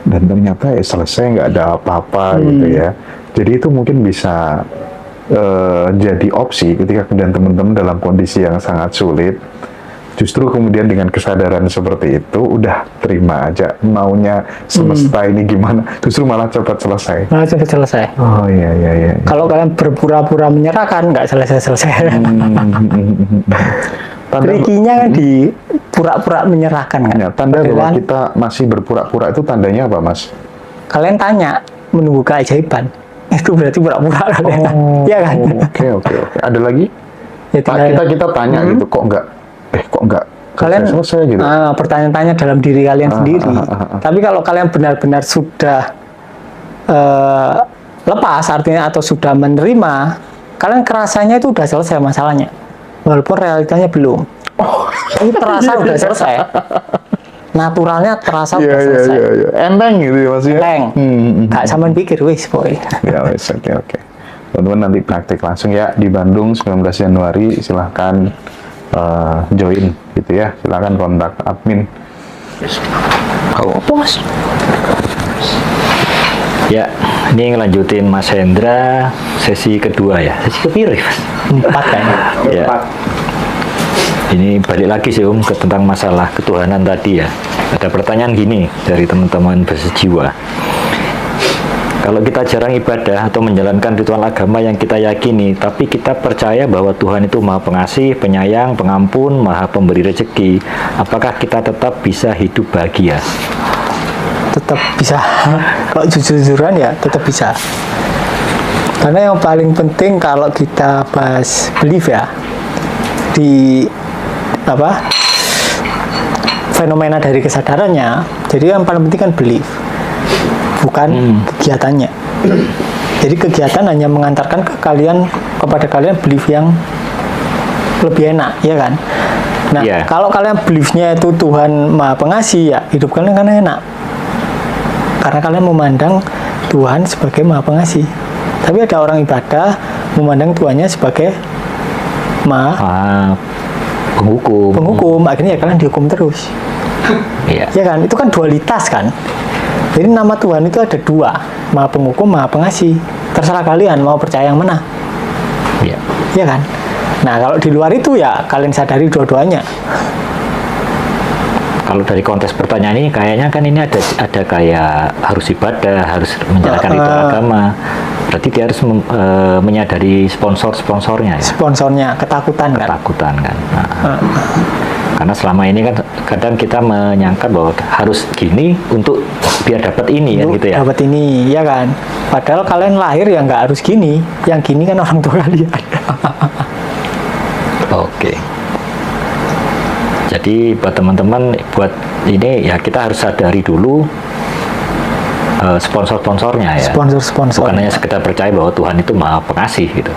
dan ternyata selesai nggak ada apa-apa gitu ya. Jadi itu mungkin bisa jadi opsi ketika kemudian teman-teman dalam kondisi yang sangat sulit, justru kemudian dengan kesadaran seperti itu udah terima aja maunya semesta ini gimana, justru malah cepat selesai. Malah cepat selesai. Oh iya. Kalau kalian berpura-pura menyerahkan, nggak selesai-selesai. Trikinya kan di pura-pura menyerahkan kan. Ya, tanda bahwa Padahal kita masih berpura-pura itu tandanya apa, Mas? kalian tanya menunggu keajaiban, itu berarti pura-pura kalian. Iya kan? Oke. Ada lagi? Ya, tinggal- Kita tanya gitu, kok enggak kalian selesai gitu. bertanya-tanya dalam diri kalian sendiri. Tapi kalau kalian benar-benar sudah lepas, artinya atau sudah menerima, kalian kerasanya itu udah selesai masalahnya, walaupun realitanya belum. Tapi terasa udah selesai. Naturalnya terasa udah selesai. Iya. Enteng gitu ya Mas ya. Enteng. Gak sampean pikir wis boy. Ya wes, oke. Teman-teman nanti praktik langsung ya di Bandung 19 Januari, silahkan join gitu ya. Silahkan kontak admin. Apa Mas? Ya, ini ngelanjutin Mas Hendra sesi kedua ya. Sesi kepira ya, Mas? 4 kan? Ya. Ini balik lagi sih Om ke tentang masalah ketuhanan tadi ya. Ada pertanyaan gini dari teman-teman bersejiwa. Kalau kita jarang ibadah atau menjalankan ritual agama yang kita yakini, tapi kita percaya bahwa Tuhan itu Maha Pengasih, Penyayang, Pengampun, Maha Pemberi rezeki, apakah kita tetap bisa hidup bahagia? Tetap bisa. Kalau jujur-jujuran ya tetap bisa. Karena yang paling penting kalau kita bahas belief ya, di fenomena dari kesadarannya, jadi yang paling penting kan belief, bukan kegiatannya. Jadi kegiatan hanya mengantarkan kepada kalian belief yang lebih enak, ya kan? Nah, Iya. kalau kalian beliefnya itu Tuhan Maha Pengasih, ya hidup kalian kan enak. Karena kalian memandang Tuhan sebagai Maha Pengasih. Tapi ada orang ibadah memandang Tuhannya sebagai Maha Penghukum. akhirnya ya kalian dihukum terus. Iya. Ya kan? Itu kan dualitas kan? Jadi nama Tuhan itu ada dua, Maha Penghukum, Maha Pengasih. Terserah kalian mau percaya yang mana. Iya. Ya kan? Nah, kalau di luar itu ya kalian sadari dua-duanya. Kalau dari konteks pertanyaan ini kayaknya kan ini ada kayak harus ibadah, harus menjalankan ritual agama. Berarti dia harus menyadari sponsornya ya. Sponsornya ketakutan kan? Ketakutan kan. Nah, karena selama ini kan kadang kita menyangka bahwa harus gini untuk biar dapat ini kan gitu ya. Dapat ini, ya kan? Padahal kalian lahir ya nggak harus gini. Yang gini kan orang tua kalian. Oke. Jadi buat teman-teman, buat ini ya kita harus sadari dulu sponsor-sponsornya ya. Sponsor-sponsor. Bukan hanya sekedar percaya bahwa Tuhan itu Maha Pengasih gitu.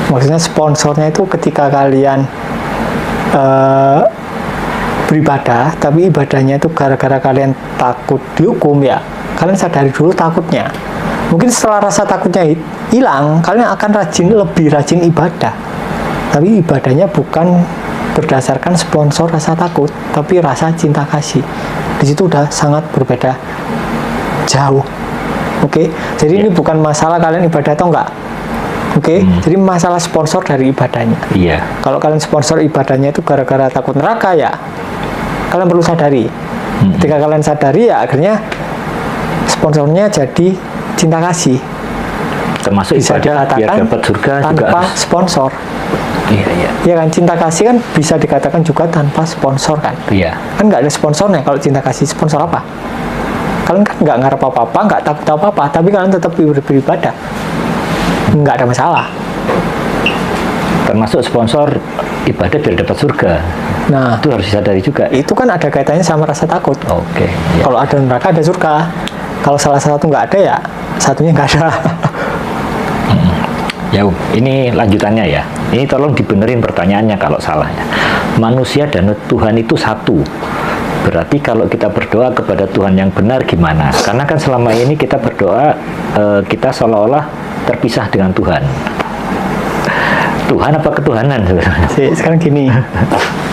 Maksudnya sponsornya itu ketika kalian beribadah, tapi ibadahnya itu gara-gara kalian takut dihukum ya, kalian sadari dulu takutnya. Mungkin setelah rasa takutnya hilang, kalian akan lebih rajin ibadah. Tapi ibadahnya bukan berdasarkan sponsor rasa takut, tapi rasa cinta kasih. Di situ udah sangat berbeda jauh. Oke, jadi ini bukan masalah kalian ibadah atau enggak. Oke, jadi masalah sponsor dari ibadahnya. Iya. Kalau kalian sponsor ibadahnya itu gara-gara takut neraka ya, kalian perlu sadari. Ketika kalian sadari ya akhirnya sponsornya jadi cinta kasih. Termasuk Bisa ibadah biar dikatakan dapat surga juga tanpa harus. sponsor. Iya, iya. Ya kan, cinta kasih kan bisa dikatakan juga tanpa sponsor kan. Iya. Kan nggak ada sponsornya. Kalau cinta kasih sponsor apa? Kalian kan nggak ngarep apa-apa, nggak takut apa-apa, tapi kalian tetap beribadah. Nggak ada masalah. Termasuk sponsor ibadah biar dapat surga. Nah, Itu harus disadari juga. itu kan ada kaitannya sama rasa takut. Oke. Ya. Kalau ada neraka ada surga. Kalau salah satu nggak ada ya satunya nggak ada. Ya, ini lanjutannya ya. Ini tolong dibenerin pertanyaannya kalau salah ya. Manusia dan Tuhan itu satu. Berarti kalau kita berdoa kepada Tuhan yang benar gimana? Karena kan selama ini kita berdoa, kita seolah-olah terpisah dengan Tuhan. Tuhan apa ketuhanan sebenarnya? Sekarang gini,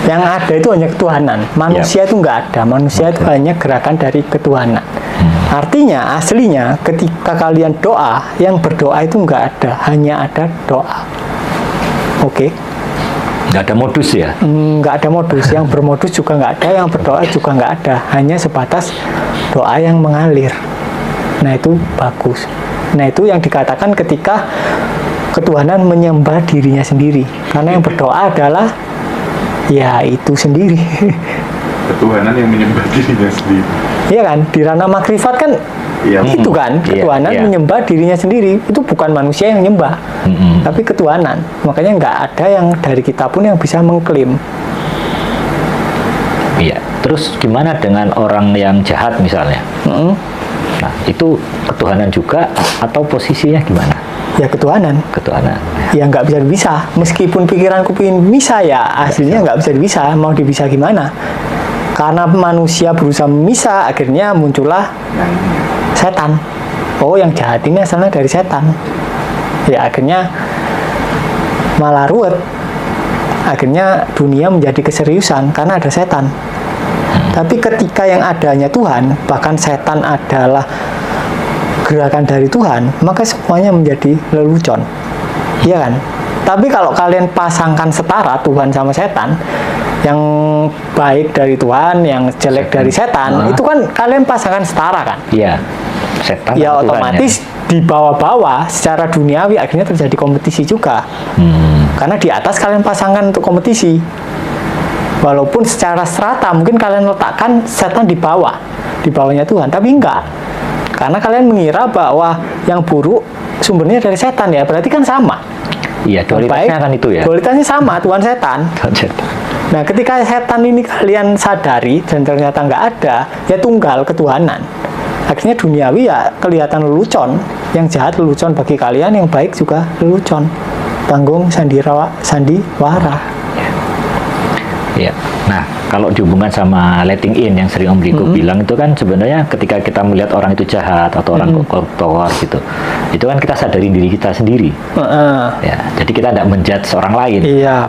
yang ada itu hanya ketuhanan. Manusia itu nggak ada. Manusia itu hanya gerakan dari ketuhanan. Artinya, aslinya ketika kalian doa, yang berdoa itu nggak ada. Hanya ada doa. Oke? Nggak ada modus ya? Nggak ada modus. Yang bermodus juga nggak ada. Yang berdoa juga nggak ada. Hanya sebatas doa yang mengalir. Nah, itu bagus. Nah, itu yang dikatakan ketika ketuhanan menyembah dirinya sendiri. Karena yang berdoa adalah ya itu sendiri. Ketuhanan yang menyembah dirinya sendiri. Iya kan? Di ranah makrifat kan Iya. itu kan, Iya, ketuhanan iya. menyembah dirinya sendiri. Itu bukan manusia yang nyembah, tapi ketuhanan. Makanya nggak ada yang dari kita pun yang bisa mengklaim. Iya. Terus gimana dengan orang yang jahat misalnya? Nah, itu ketuhanan juga atau posisinya gimana? Ya ketuhanan. Ketuhanan. Ya nggak bisa dipisah. Meskipun pikiranku ingin bisa ya, aslinya nggak bisa dipisah. Mau dipisah gimana? Karena manusia berusaha memisah, akhirnya muncullah setan. Oh, yang jahat ini asalnya dari setan. Ya akhirnya malah ruwet. Akhirnya dunia menjadi keseriusan karena ada setan. Tapi ketika yang adanya Tuhan, bahkan setan adalah gerakan dari Tuhan, maka semuanya menjadi lelucon. Iya kan? Tapi kalau kalian pasangkan setara Tuhan sama setan, yang baik dari Tuhan, yang jelek dari setan, itu kan kalian pasangkan setara kan? Iya. Setan Ya atau Tuhan, otomatis di bawah-bawah secara duniawi akhirnya terjadi kompetisi juga. Karena di atas kalian pasangkan untuk kompetisi. Walaupun secara strata mungkin kalian letakkan setan di bawah, di bawahnya Tuhan, tapi enggak. Karena kalian mengira bahwa yang buruk sumbernya dari setan ya, berarti kan sama. Iya, dualitasnya kan itu ya. Dualitasnya sama, Tuhan setan. Tuhan setan. Nah, ketika setan ini kalian sadari dan ternyata nggak ada, ya tunggal ketuhanan. Akhirnya duniawi ya kelihatan lelucon, yang jahat lelucon bagi kalian, yang baik juga lelucon. Panggung sandiwara. Ya. Nah, kalau dihubungkan sama letting in yang sering Om Riko bilang itu kan sebenarnya ketika kita melihat orang itu jahat atau orang koruptor gitu, itu kan kita sadari diri kita sendiri. Ya, jadi kita tidak menjudge orang lain. Iya.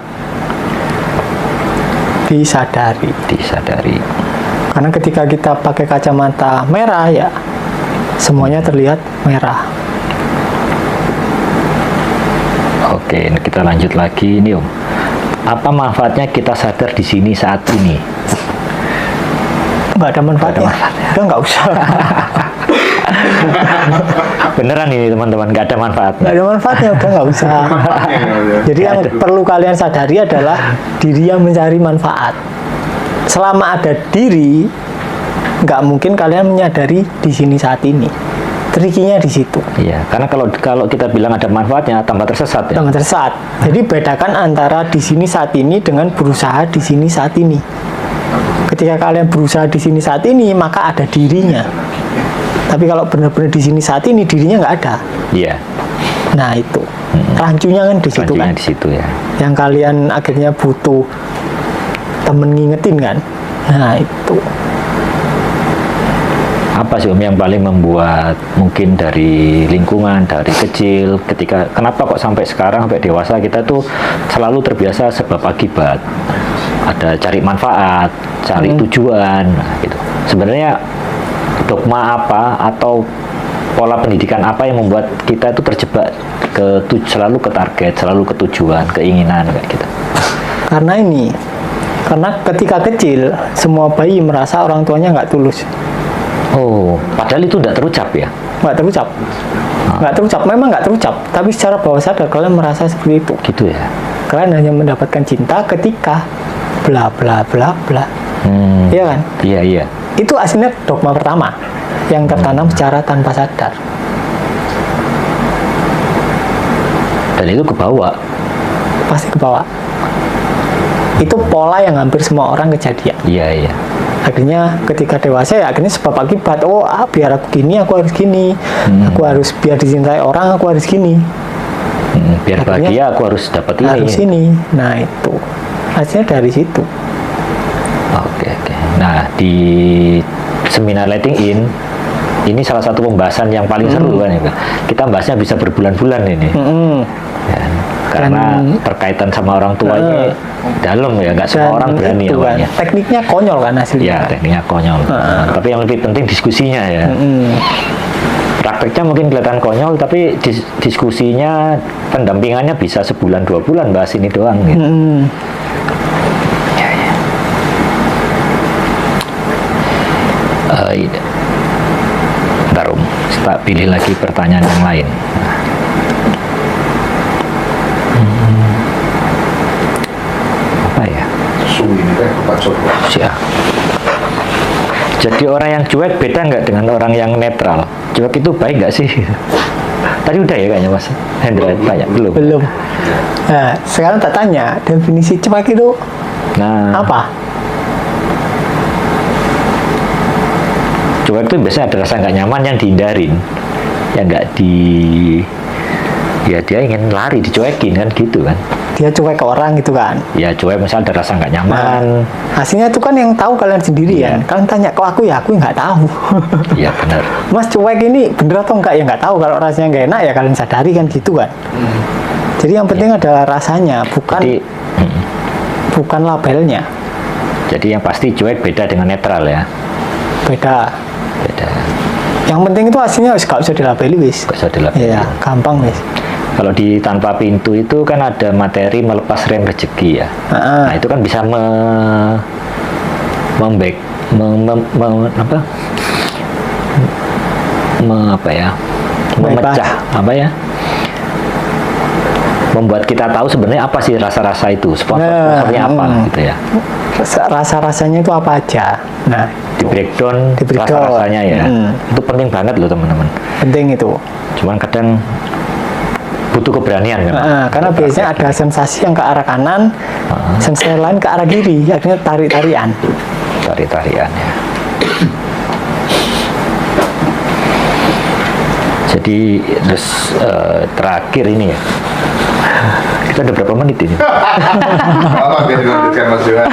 Disadari. Karena ketika kita pakai kacamata merah ya semuanya terlihat merah. Oke, kita lanjut lagi ini Om. Apa manfaatnya kita sadar di sini saat ini? Nggak ada manfaatnya. Udah nggak usah. Beneran ini teman-teman, nggak ada manfaat. Nggak ada manfaatnya, udah nggak usah. Jadi yang perlu kalian sadari adalah diri yang mencari manfaat. Selama ada diri, nggak mungkin kalian menyadari di sini saat ini. Trikinya di situ. Iya, karena kalau kita bilang ada manfaatnya, tambah tersesat ya. Tambah tersesat. Jadi bedakan antara di sini saat ini dengan berusaha di sini saat ini. Ketika kalian berusaha di sini saat ini, maka ada dirinya. Tapi kalau benar-benar di sini saat ini, dirinya nggak ada. Iya. Nah itu, rancunya kan di situ kan. Di situ ya. Yang kalian akhirnya butuh temen ngingetin kan. Nah itu. Apa sih Om yang paling membuat mungkin dari lingkungan, dari kecil, ketika kenapa kok sampai sekarang, sampai dewasa kita tuh selalu terbiasa sebab akibat. Ada cari manfaat, cari tujuan, gitu. Sebenarnya dogma apa atau pola pendidikan apa yang membuat kita itu terjebak selalu ke target, selalu ke tujuan, keinginan kayak gitu. Karena ketika kecil semua bayi merasa orang tuanya nggak tulus. Oh, padahal itu tidak terucap ya? Nggak terucap. Memang nggak terucap. Tapi secara bawah sadar kalian merasa seperti itu. Gitu ya? Kalian hanya mendapatkan cinta ketika bla bla bla bla. Iya kan? Iya. Itu aslinya dogma pertama yang tertanam secara tanpa sadar. Dan itu kebawa. Pasti kebawa. Itu pola yang hampir semua orang kejadian. Iya. Akhirnya ketika dewasa ya akhirnya sebab akibat. Biar aku gini, aku harus gini. Aku harus biar dicintai orang, aku harus gini. Biar Akhirnya bahagia aku harus dapat ini. Harus ini. Nah itu. Hasilnya dari situ. Oke. Nah, di seminar letting in ini salah satu pembahasan yang paling seru kan ya. Kita bahasnya bisa berbulan-bulan ini. Ya, karena terkaitan sama orang tuanya dalam ya, nggak semua orang berani itu awalnya. kan. Tekniknya konyol kan hasilnya. Ya, tekniknya konyol. Tapi yang lebih penting diskusinya ya. Prakteknya mungkin kelihatan konyol, tapi diskusinya, pendampingannya bisa sebulan 2 bulan bahas ini doang gitu. Bentar Om, tak pilih lagi pertanyaan yang lain. Apa ya? Siap. Jadi orang yang cuek beda nggak dengan orang yang netral? Cuek itu baik nggak sih? Tadi udah ya kayaknya Mas Hendra tanya, belum? Belum. Nah, sekarang tak tanya, definisi cuek itu apa? Cuek itu biasanya ada rasa nggak nyaman yang dihindarin, yang nggak ya dia ingin lari, dicuekin kan gitu kan. Dia cuek ke orang gitu kan. Ya cuek misalnya ada rasa nggak nyaman. Hasilnya itu kan yang tahu kalian sendiri Iya. kan. Kalian tanya ke aku ya aku nggak tahu. Iya benar. Mas cuek ini bener atau enggak ya nggak tahu. Kalau rasanya nggak enak ya kalian sadari kan gitu kan. Jadi yang penting adalah rasanya, bukan labelnya. Jadi yang pasti cuek beda dengan netral ya. Beda. Yang penting itu hasilnya nggak usah dilabeli wis. Nggak usah dilabeli. Iya, gampang wis. Kalau di tanpa pintu itu kan ada materi melepas rem rezeki ya. Nah itu kan bisa membuat kita tahu sebenarnya apa sih rasa-rasa itu, sponsornya apa gitu ya. Rasa-rasanya itu apa aja. Nah, di breakdown rasa-rasanya ya. Itu penting banget loh teman-teman. Penting itu. Cuman kadang butuh keberanian memang. Karena biasanya ada sensasi yang ke arah kanan, sensasi lain ke arah kiri, akhirnya tarik-tarian. Tari-tarian ya. Jadi terus terakhir ini ya, kita udah berapa menit ini? Lama biar dilanjutkan Mas Johan.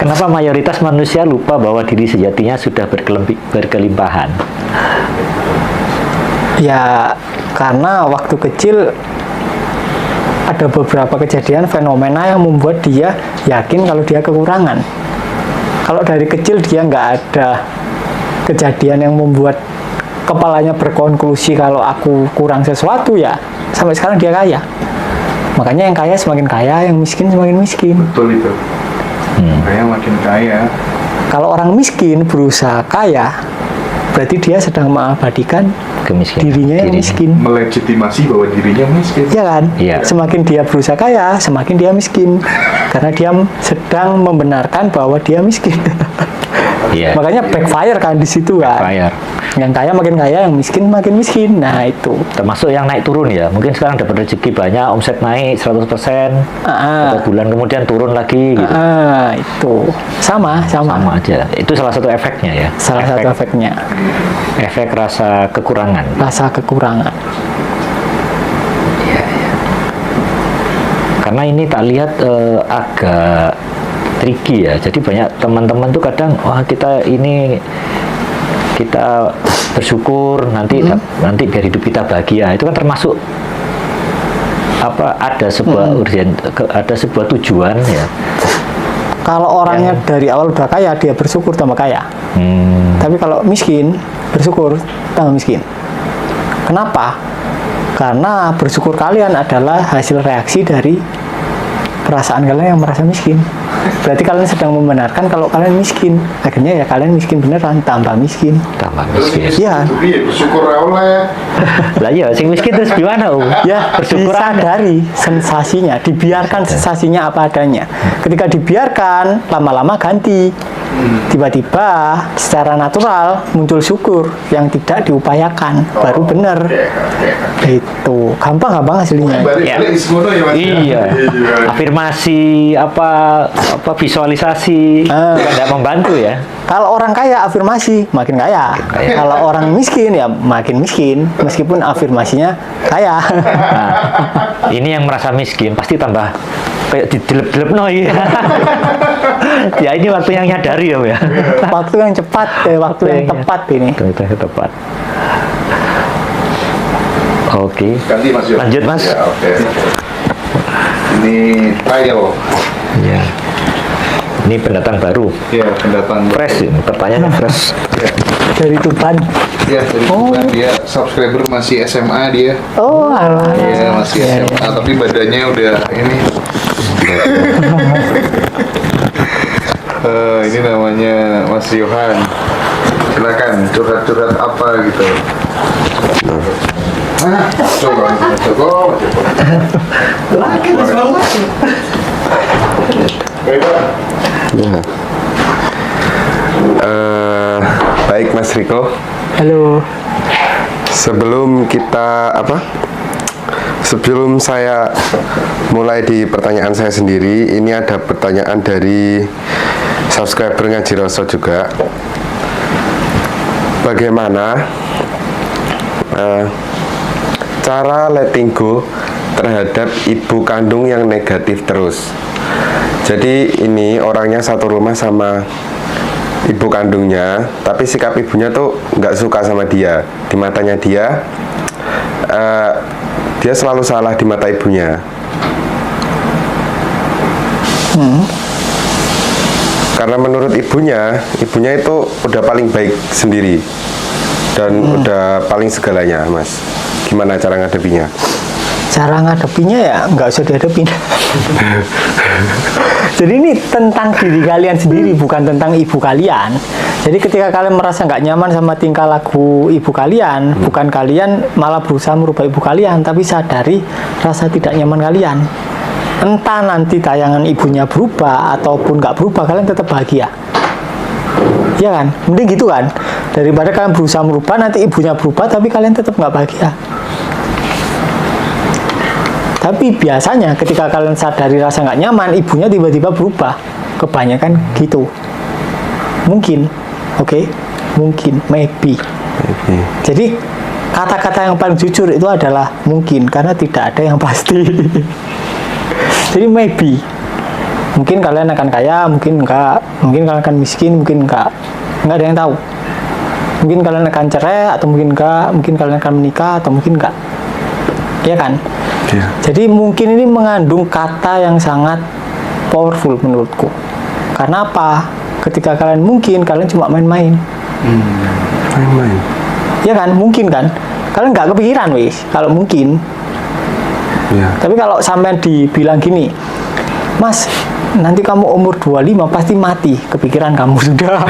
Kenapa mayoritas manusia lupa bahwa diri sejatinya sudah berkelimpahan? Ya karena waktu kecil ada beberapa kejadian fenomena yang membuat dia yakin kalau dia kekurangan. Kalau dari kecil dia nggak ada kejadian yang membuat kepalanya berkonklusi kalau aku kurang sesuatu, ya sampai sekarang dia kaya. Makanya yang kaya semakin kaya, yang miskin semakin miskin. Betul itu. Kaya makin kaya. Kalau orang miskin berusaha kaya, berarti dia sedang mengabadikan Kemiskinan. dirinya yang miskin. Melegitimasi bahwa dirinya miskin. Ya kan? Iya. Semakin dia berusaha kaya, semakin dia miskin. Karena dia sedang membenarkan bahwa dia miskin. Iya. Makanya backfire kan di situ kan. Bayar. Yang kaya makin kaya, yang miskin makin miskin. Nah, itu. Termasuk yang naik turun ya. Mungkin sekarang dapat rezeki banyak, omset naik 100%, atau bulan kemudian turun lagi gitu. Itu. Sama. Sama aja. Itu salah satu efeknya ya. Salah satu efeknya. Efek rasa kekurangan. Rasa kekurangan. Karena ini tak lihat agak tricky ya. Jadi banyak teman-teman tuh kadang, wah kita bersyukur nanti biar hidup kita bahagia. Itu kan termasuk ada sebuah ada sebuah tujuan ya. Kalau orangnya dari awal udah kaya, dia bersyukur tambah kaya. Tapi kalau miskin, bersyukur tambah miskin. Kenapa? Karena bersyukur kalian adalah hasil reaksi dari perasaan kalian yang merasa miskin. Berarti kalian sedang membenarkan kalau kalian miskin. Akhirnya ya kalian miskin beneran, tambah miskin. Tambah miskin. Iya. Bersyukur Allah ya. Lah ya, sing miskin terus gimana? Ya, bersyukur disadari sensasinya, dibiarkan sensasinya apa adanya. Ketika dibiarkan, lama-lama ganti. Tiba-tiba secara natural muncul syukur yang tidak diupayakan, baru bener. Itu gampang hasilnya. Iya. Afirmasi apa visualisasi juga tidak membantu ya. Kalau orang kaya afirmasi makin kaya. Kalau orang miskin ya makin miskin meskipun afirmasinya kaya. Nah, ini yang merasa miskin pasti tambah kayak didelep-delep ya. Ya ini waktu yang nyadari ya. Waktu yang cepat, waktu yang tepat ini. Waktu yang tepat. Oke. Ganti Mas Yo. Lanjut Mas. Ya, oke. Ini trial. Ya. Ini pendatang baru. Ya, pendatang Fresh ini, pertanyaannya fresh. Ya. Dari Tuban. Ya, dari Tuban. Dia subscriber masih SMA dia. Oh, alah. Iya, masih SMA, tapi badannya udah ini. Ini namanya Mas Johan. Silakan curhat-curhat apa gitu. Coba. Ya. Baik Mas Riko. Halo. Sebelum saya mulai di pertanyaan saya sendiri, ini ada pertanyaan dari subscriber Ngaji Roso juga. Bagaimana cara letting go terhadap ibu kandung yang negatif terus? Jadi ini orangnya satu rumah sama ibu kandungnya, tapi sikap ibunya tuh nggak suka sama dia. Di matanya dia selalu salah di mata ibunya. Karena menurut ibunya itu udah paling baik sendiri dan udah paling segalanya, Mas. Gimana cara ngadepinya? Cara ngadepinya ya nggak usah dihadepin. Jadi ini tentang diri kalian sendiri, bukan tentang ibu kalian. Jadi ketika kalian merasa nggak nyaman sama tingkah laku ibu kalian, bukan kalian malah berusaha merubah ibu kalian, tapi sadari rasa tidak nyaman kalian. Entah nanti tayangan ibunya berubah ataupun nggak berubah, kalian tetap bahagia. Ya kan? Mending gitu kan? Daripada kalian berusaha merubah, nanti ibunya berubah, tapi kalian tetap nggak bahagia. Tapi biasanya ketika kalian sadari rasa nggak nyaman, ibunya tiba-tiba berubah. Kebanyakan gitu. Mungkin, oke? Mungkin, maybe. Jadi kata-kata yang paling jujur itu adalah mungkin, karena tidak ada yang pasti. Jadi maybe, mungkin kalian akan kaya, mungkin enggak, mungkin kalian akan miskin, mungkin enggak ada yang tahu. Mungkin kalian akan cerai atau mungkin enggak, mungkin kalian akan menikah atau mungkin enggak, ya kan? Iya. Jadi mungkin ini mengandung kata yang sangat powerful menurutku. Karena apa? Ketika kalian mungkin, kalian cuma main-main. Main-main. Ya kan? Mungkin kan? Kalian nggak kepikiran wis kalau mungkin. Iya. Tapi kalau sampai dibilang gini, Mas, nanti kamu umur 25 pasti mati, kepikiran kamu sudah.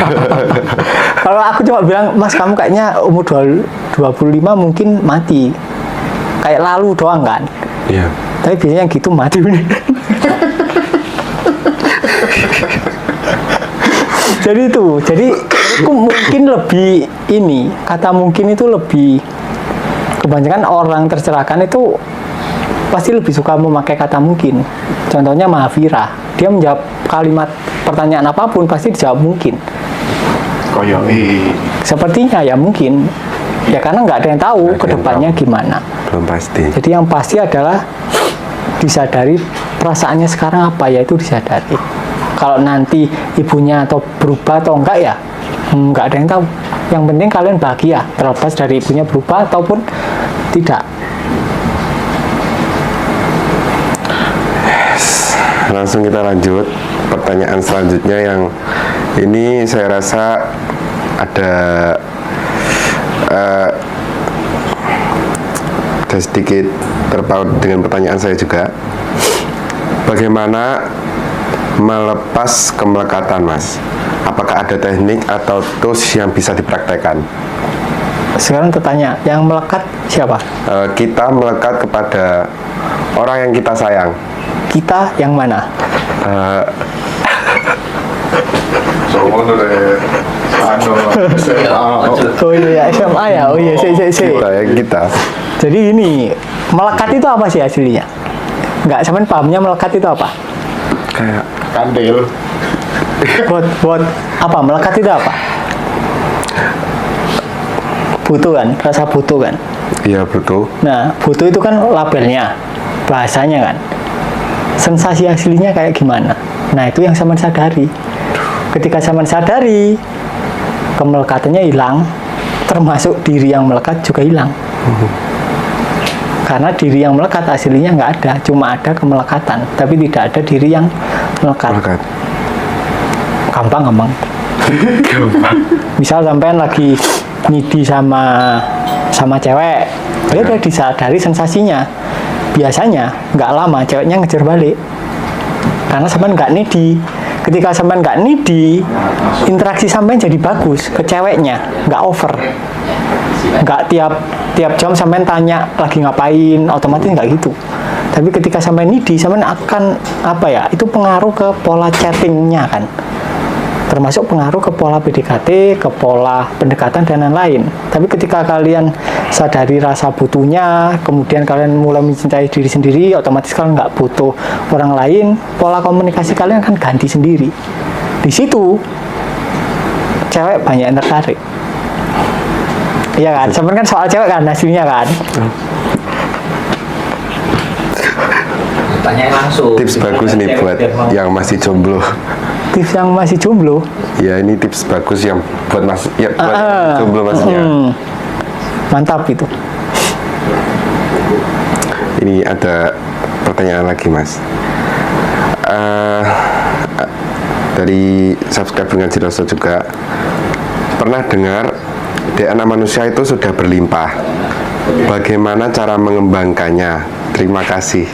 Kalau aku cuma bilang, Mas, kamu kayaknya umur 25 mungkin mati. Kayak lalu doang kan? Iya. Tapi biasanya yang gitu mati bener. Jadi aku mungkin lebih ini, kata mungkin itu lebih, kebanyakan orang tercerahkan itu pasti lebih suka memakai kata mungkin. Contohnya Mahavira, dia menjawab kalimat pertanyaan apapun pasti dijawab mungkin. Sepertinya ya mungkin, ya karena nggak ada yang tahu Nggak ada yang kedepannya tahu. gimana. Belum pasti. Jadi yang pasti adalah disadari perasaannya sekarang apa, ya itu disadari. Kalau nanti ibunya atau berubah atau enggak ya nggak ada yang tahu. Yang penting kalian bahagia terlepas dari ibunya berubah ataupun tidak. Langsung kita lanjut pertanyaan selanjutnya yang ini saya rasa ada sedikit terpaut dengan pertanyaan saya juga. Bagaimana melepas kemelekatan, Mas? Apakah ada teknik atau tools yang bisa dipraktekkan? Sekarang tertanya, yang melekat siapa? Kita melekat kepada orang yang kita sayang. Kita yang mana? Oh iya, SMA ya? Oh iya, Kita ya, kita. Jadi ini, melekat itu apa sih aslinya? Nggak, sampean pahamnya melekat itu apa? Kayak Kandil. Buat apa? Melekat itu apa? Butuh kan? Rasa butuh kan? iya betul. Nah, butuh itu kan labelnya, bahasanya kan. Sensasi aslinya kayak gimana? Nah, itu yang sampean sadari. Ketika sampean sadari, kemelekatannya hilang, termasuk diri yang melekat juga hilang. Karena diri yang melekat aslinya nggak ada, cuma ada kemelekatan, tapi tidak ada diri yang melekat. Melekat. Gampang. Misal sampean lagi nidi sama cewek, ya udah disadari sensasinya. Biasanya nggak lama ceweknya ngejar balik, karena sampean nggak nidi. Ketika sampean nggak nidi, interaksi sampean jadi bagus ke ceweknya, nggak over. Nggak tiap jam sampean tanya lagi ngapain, otomatis nggak gitu. Tapi ketika sampean nidi, sampean akan apa ya? Itu pengaruh ke pola chattingnya kan. Termasuk pengaruh ke pola PDKT, ke pola pendekatan dan lain-lain. Tapi ketika kalian sadari rasa butuhnya, kemudian kalian mulai mencintai diri sendiri, otomatis kalian nggak butuh orang lain, pola komunikasi kalian akan ganti sendiri. Di situ cewek banyak yang tertarik. Iya kan? Sebenarnya kan soal cewek kan hasilnya kan. Tanya langsung. Tips bagus nih buat yang masih jomblo. Tips yang masih jomblo. Ya ini tips bagus yang buat jomblo masnya. Mantap itu. Ini ada pertanyaan lagi, Mas. Dari subscribe dengan Jiroso juga pernah dengar DNA manusia itu sudah berlimpah. Bagaimana cara mengembangkannya? Terima kasih.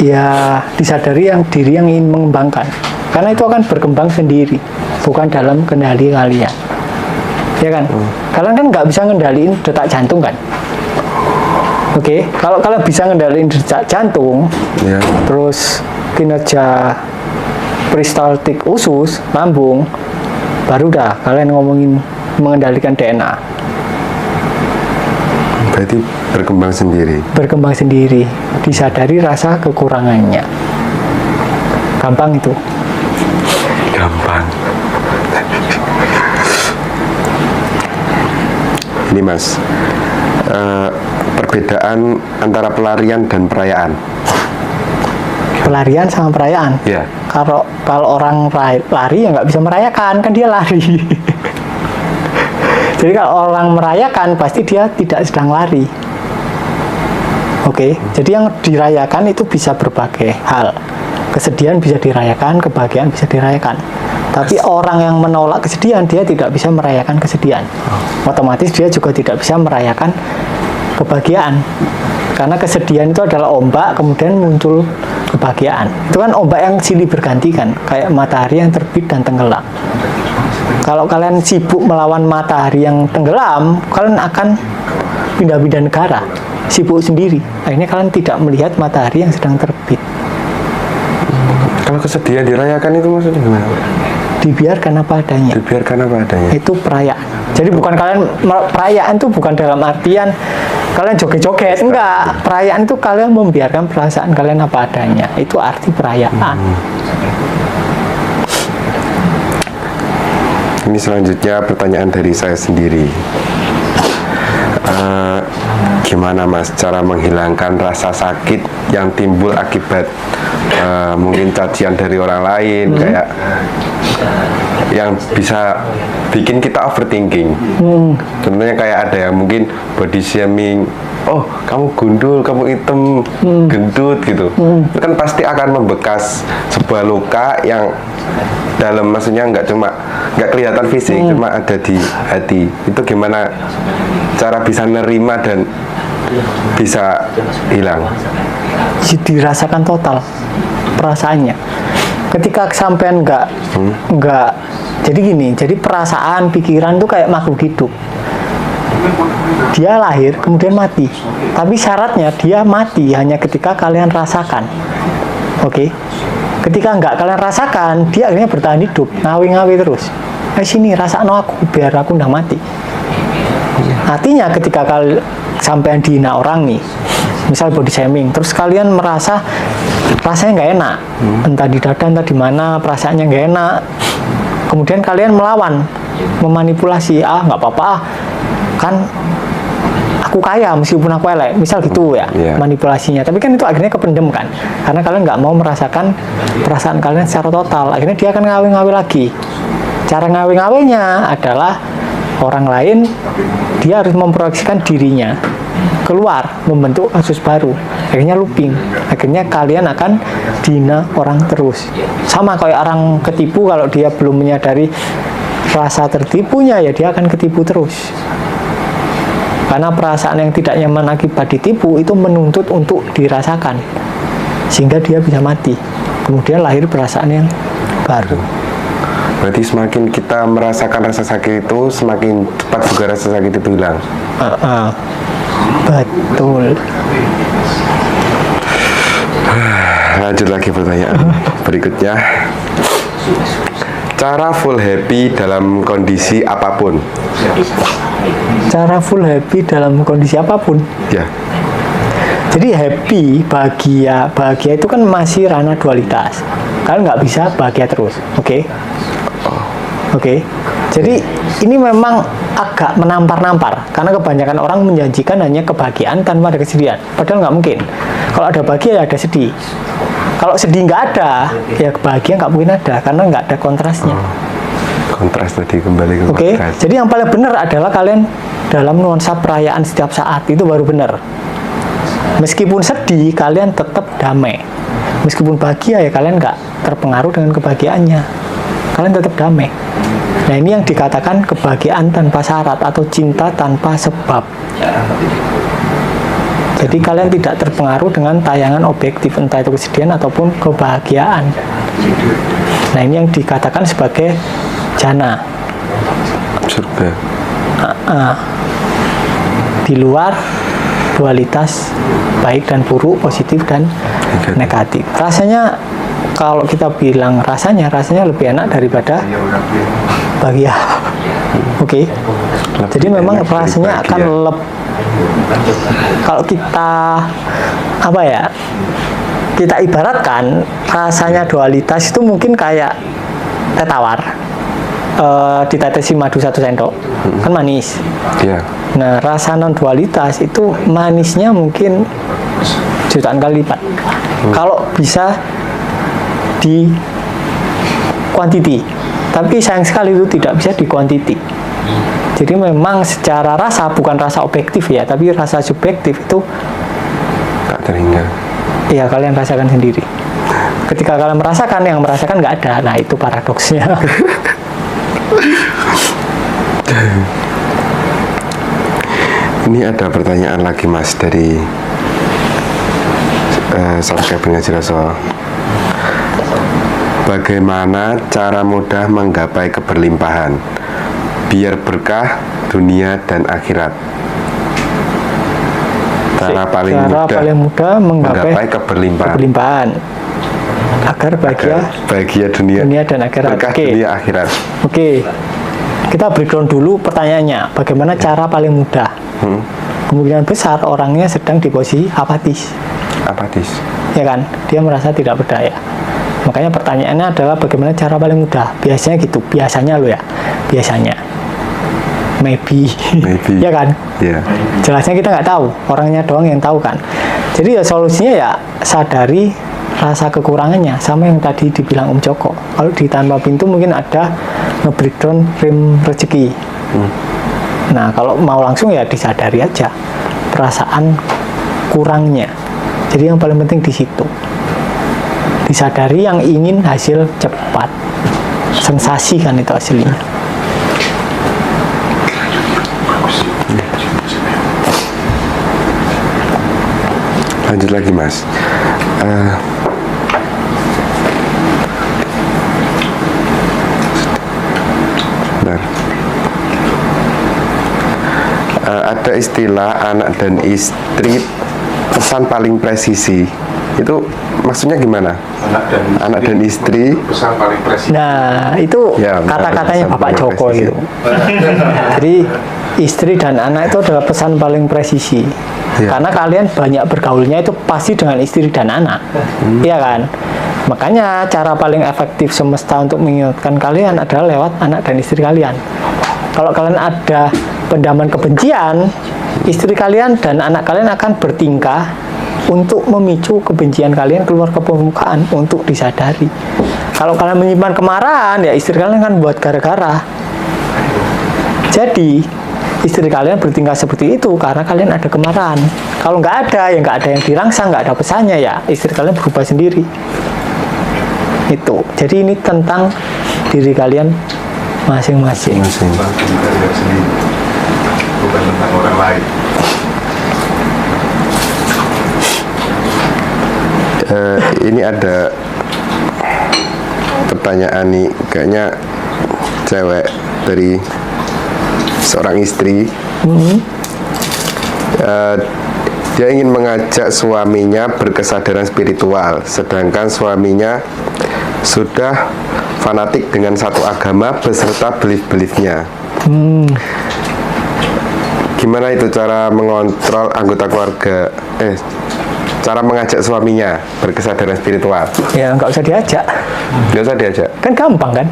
Ya disadari yang diri yang ingin mengembangkan, karena itu akan berkembang sendiri, bukan dalam kendali kalian, ya kan? Kalian kan nggak bisa ngendaliin detak jantung kan? Oke, kalau kalian bisa ngendaliin detak jantung, Ya. terus kinerja peristaltik usus, lambung, baru dah kalian ngomongin mengendalikan DNA. Berarti berkembang sendiri. Berkembang sendiri, disadari rasa kekurangannya. Gampang itu. Gampang. Mas, perbedaan antara pelarian dan perayaan. Pelarian sama perayaan. Ya. Kalau orang lari ya nggak bisa merayakan, kan dia lari. Jadi kalau orang merayakan pasti dia tidak sedang lari. Oke, jadi yang dirayakan itu bisa berbagai hal. Kesedihan bisa dirayakan, kebahagiaan bisa dirayakan. Tapi orang yang menolak kesedihan, dia tidak bisa merayakan kesedihan. Otomatis dia juga tidak bisa merayakan kebahagiaan. Karena kesedihan itu adalah ombak, kemudian muncul kebahagiaan. Itu kan ombak yang silih berganti kan, kayak matahari yang terbit dan tenggelam. Kalau kalian sibuk melawan matahari yang tenggelam, kalian akan pindah-pindah negara, sibuk sendiri. Akhirnya kalian tidak melihat matahari yang sedang terbit. Kalau kesedihan dirayakan itu maksudnya gimana? Dibiarkan apa adanya. Dibiarkan apa adanya. Itu perayaan. Jadi bukan kalian perayaan itu bukan dalam artian kalian joget-joget, enggak. Perayaan itu kalian membiarkan perasaan kalian apa adanya. Itu arti perayaan. Ini selanjutnya pertanyaan dari saya sendiri. Gimana Mas cara menghilangkan rasa sakit yang timbul akibat mungkin cacian dari orang lain, kayak yang bisa bikin kita overthinking. Contohnya kayak ada yang mungkin body shaming, oh kamu gundul, kamu hitam, gendut gitu. Itu kan pasti akan membekas sebuah luka yang dalam, maksudnya nggak kelihatan fisik, cuma ada di hati. Itu gimana cara bisa nerima dan bisa hilang? Dirasakan total perasaannya. Ketika sampean nggak jadi gini, jadi perasaan, pikiran itu kayak makhluk hidup. Dia lahir kemudian mati, tapi syaratnya dia mati hanya ketika kalian rasakan. Oke? Ketika nggak kalian rasakan, dia akhirnya bertahan hidup, ngawi-ngawi terus. Sini rasakno aku biar aku nggak mati. Artinya ketika sampean dihina orang nih, misal body shaming, terus kalian merasa rasanya nggak enak, entah di dada entah di mana, perasaannya nggak enak, kemudian kalian melawan, memanipulasi, nggak apa-apa, kan aku kaya meskipun aku elek, misal gitu ya, manipulasinya. Tapi kan itu akhirnya kependem kan, karena kalian nggak mau merasakan perasaan kalian secara total. Akhirnya dia akan ngawi-ngawi lagi. Cara ngawi-ngawinya adalah orang lain, dia harus memproyeksikan dirinya keluar, membentuk kasus baru, akhirnya looping, akhirnya kalian akan dihina orang terus. Sama kayak orang ketipu, kalau dia belum menyadari rasa tertipunya, ya dia akan ketipu terus. Karena perasaan yang tidak nyaman akibat ditipu itu menuntut untuk dirasakan, sehingga dia bisa mati, kemudian lahir perasaan yang baru. Berarti semakin kita merasakan rasa sakit itu, semakin cepat juga rasa sakit itu hilang. Betul. Lanjut lagi pertanyaan berikutnya. Cara full happy dalam kondisi apapun. Cara full happy dalam kondisi apapun. Ya. Jadi happy, bahagia itu kan masih ranah dualitas. Kalian nggak bisa bahagia terus, oke? Oke. Jadi ini memang agak menampar-nampar, karena kebanyakan orang menjanjikan hanya kebahagiaan tanpa ada kesedihan. Padahal nggak mungkin. Kalau ada bahagia ya ada sedih. Kalau sedih nggak ada, ya kebahagiaan nggak mungkin ada, karena nggak ada kontrasnya. Kontras tadi, kembali ke Oke. kontras. Jadi yang paling benar adalah kalian dalam nuansa perayaan setiap saat, itu baru benar. Meskipun sedih, kalian tetap damai. Meskipun bahagia, ya kalian nggak terpengaruh dengan kebahagiaannya. Kalian tetap damai. Nah, ini yang dikatakan kebahagiaan tanpa syarat atau cinta tanpa sebab. Jadi kalian tidak terpengaruh dengan tayangan objektif, entah itu kesedihan ataupun kebahagiaan. Nah, ini yang dikatakan sebagai jana. Surga. Di luar dualitas baik dan buruk, positif dan negatif. Rasanya kalau kita bilang rasanya lebih enak daripada bahagia. Oke. Jadi memang rasanya akan kalau kita kita ibaratkan rasanya dualitas itu mungkin kayak teh tawar. ditetesi madu 1 sendok, kan manis. Iya. Nah, rasa non dualitas itu manisnya mungkin jutaan kali lipat. Kalau bisa di quantity, tapi sayang sekali itu tidak bisa di quantity. Jadi memang secara rasa, bukan rasa objektif ya, tapi rasa subjektif itu Tak terhingga. ya kalian rasakan sendiri. Ketika kalian merasakan, yang merasakan nggak ada. Nah, itu paradoksnya. Ini ada pertanyaan lagi Mas dari subscriber Ngaji Rasul. Bagaimana cara mudah menggapai keberlimpahan biar berkah dunia dan akhirat? Cara paling mudah menggapai keberlimpahan agar bahagia dunia dan akhirat. berkah Oke. dunia akhirat. Oke, kita breakdown dulu pertanyaannya. Bagaimana cara paling mudah? Kemungkinan besar orangnya sedang di posisi apatis, ya kan? Dia merasa tidak berdaya. Makanya pertanyaannya adalah bagaimana cara paling mudah? Biasanya gitu, biasanya lo ya, biasanya. Maybe. Ya kan? Iya. Jelasnya kita nggak tahu, orangnya doang yang tahu kan. Jadi ya solusinya ya sadari rasa kekurangannya, sama yang tadi dibilang Om Joko. Kalau di Tanpa Pintu mungkin ada nge-breakdown rem rezeki. Nah, kalau mau langsung ya disadari aja perasaan kurangnya. Jadi yang paling penting di situ. Disadari yang ingin hasil cepat. Sensasi kan itu aslinya. Lanjut lagi Mas. Bentar. Ada istilah anak dan istri pesan paling presisi. Itu maksudnya gimana? Anak dan istri pesan paling presisi. Nah, itu Ya, kata-katanya pesan Bapak paling Joko presisi. itu. Jadi istri dan anak itu adalah pesan paling presisi. Ya. Karena kalian banyak bergaulnya itu pasti dengan istri dan anak. Iya kan? Makanya cara paling efektif semesta untuk mengingatkan kalian adalah lewat anak dan istri kalian. Kalau kalian ada pendaman kebencian, istri kalian dan anak kalian akan bertingkah untuk memicu kebencian kalian keluar ke permukaan untuk disadari. Kalau kalian menyimpan kemarahan, ya istri kalian akan buat gara-gara. Jadi istri kalian bertingkah seperti itu karena kalian ada kemarahan. Kalau nggak ada, ya nggak ada yang dirangsang, nggak ada pesannya, ya istri kalian berubah sendiri. Itu. Jadi ini tentang diri kalian masing-masing. Bukan tentang orang lain. Ini ada pertanyaan nih, kayaknya cewek dari seorang istri. Dia ingin mengajak suaminya berkesadaran spiritual, sedangkan suaminya sudah fanatik dengan satu agama beserta belief-beliefnya. Gimana itu cara mengontrol anggota keluarga? Cara mengajak suaminya berkesadaran spiritual? Ya nggak usah diajak. Nggak usah diajak. Kan gampang kan?